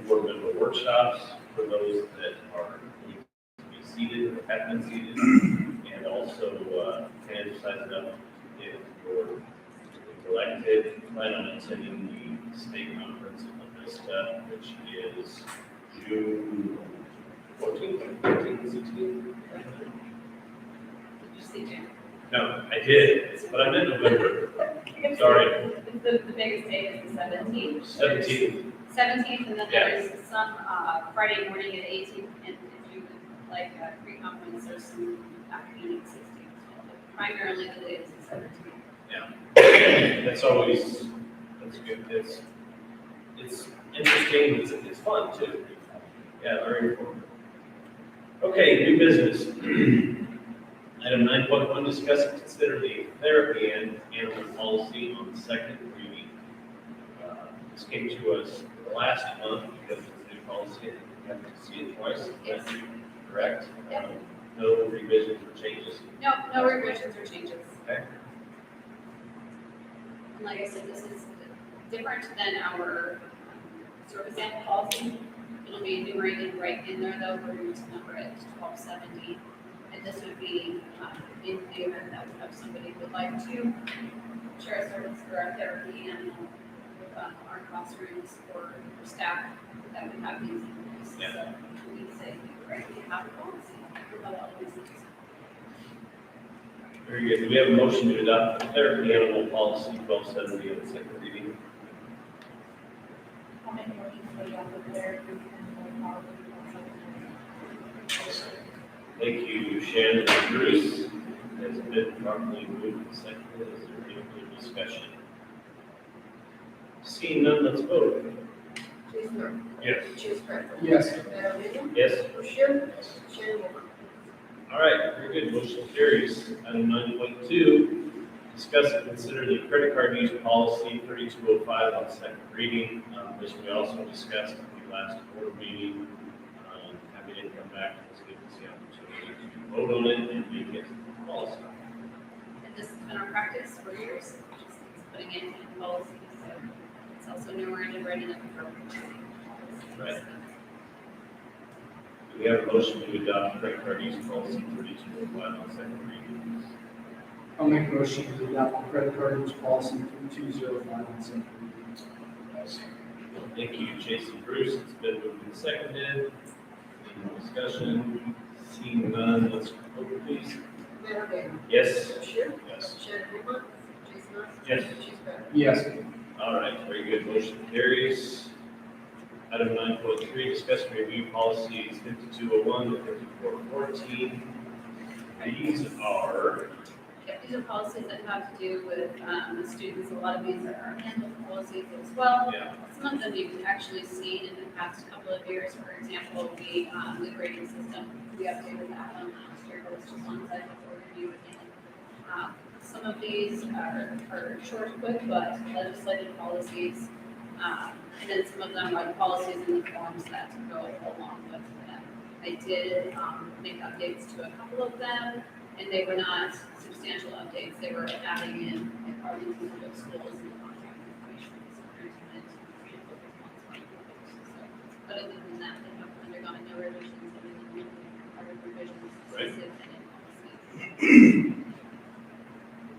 Speaker 3: board member workshops for those that are going to be seated or have been seated, and also can emphasize it up if you're elected, plan on attending the state conference in Vista, which is June 14th, 15th, 16th.
Speaker 4: Did you see Jim?
Speaker 3: No, I did, but I meant November. Sorry,
Speaker 4: The biggest day is the 17th.
Speaker 3: 17th.
Speaker 4: 17th, and then
Speaker 3: Yeah.
Speaker 4: there's some Friday morning at 18th, and if you would like a pre-conference, there's some after meeting 16th. But primarily the day is the 17th.
Speaker 3: That's always, that's good, it's interesting, it's fun too. Yeah, very important. Okay, new business. Item 9.1, discuss and consider the therapy and animal policy on the second reading. This came to us last month because it's a new policy, and we have to see it twice, that's correct? No revisions or changes.
Speaker 4: No revisions or changes.
Speaker 3: Okay.
Speaker 4: And like I said, this is different than our service animal policy. It'll be enumerated right in there though, we're going to number it 1270. And this would be in the event that somebody would like to share a service for our therapy animal with our classrooms or staff that would have these in place.
Speaker 3: Yeah.
Speaker 4: So we say, right, we have a policy about all these things.
Speaker 3: Very good. Do we have a motion to adopt the therapy animal policy 1270 on the second reading?
Speaker 10: I'll make a motion to adopt the therapy and policy.
Speaker 3: Thank you, Shannon and Bruce. Has been properly moved and seconded. Is there any further discussion? Seeing none, let's vote.
Speaker 1: Chaser,
Speaker 3: Yes.
Speaker 1: Shreds.
Speaker 11: Yes.
Speaker 1: Mayor
Speaker 3: Yes.
Speaker 1: Busher, Shannon Moore.
Speaker 3: All right, very good. Motion carries. Item 9.2, discuss and consider the credit card use policy 3205 on second reading. This we also discussed at the last board meeting. Happy to come back. Let's give us the opportunity to vote on it and make it policy.
Speaker 4: And this has been our practice for years, just putting it in policy, so it's also enumerated right in the program.
Speaker 3: Right. Do we have a motion to adopt credit card use policy 3205 on second reading?
Speaker 11: I'll make a motion to adopt the credit card use policy 3205 on second reading.
Speaker 3: Thank you, Jason Bruce. It's been moved and seconded. Any more discussion? Seeing none, let's vote, please.
Speaker 1: Mayor Bailey.
Speaker 3: Yes.
Speaker 1: Busher,
Speaker 3: Yes.
Speaker 1: Shannon Moore, Jason Moore.
Speaker 3: Yes.
Speaker 1: Shreds.
Speaker 11: Yes.
Speaker 3: All right, very good. Motion carries. Item 9.3, discuss and review policies 5201 to 5414. These are,
Speaker 4: Yep, these are policies that have to do with the students. A lot of these are handbook policies as well.
Speaker 3: yeah,
Speaker 4: Some of them you've actually seen in the past couple of years. For example, the grading system, we updated that one last year, but it's just one side before review again. Some of these are short, quick, but legislative policies. And then some of them are policies in the forms that go along with them. I did make updates to a couple of them, and they were not substantial updates. They were adding in Arlington Public Schools and contact information. But other than that, they have undergone no revisions, other than revisions
Speaker 3: Right.
Speaker 4: specific and in policy.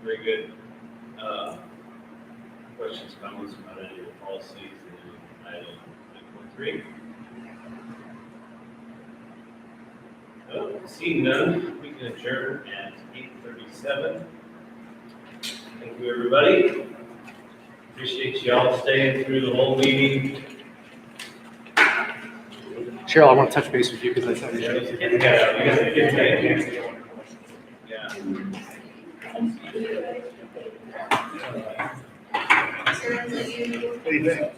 Speaker 3: very good. Questions, comments about any of the policies in item 9.3? No, seeing none, we can adjourn at 8:37. Thank you, everybody. Appreciate y'all staying through the whole meeting.
Speaker 11: Cheryl, I want to touch base with you because I said.
Speaker 3: Yeah.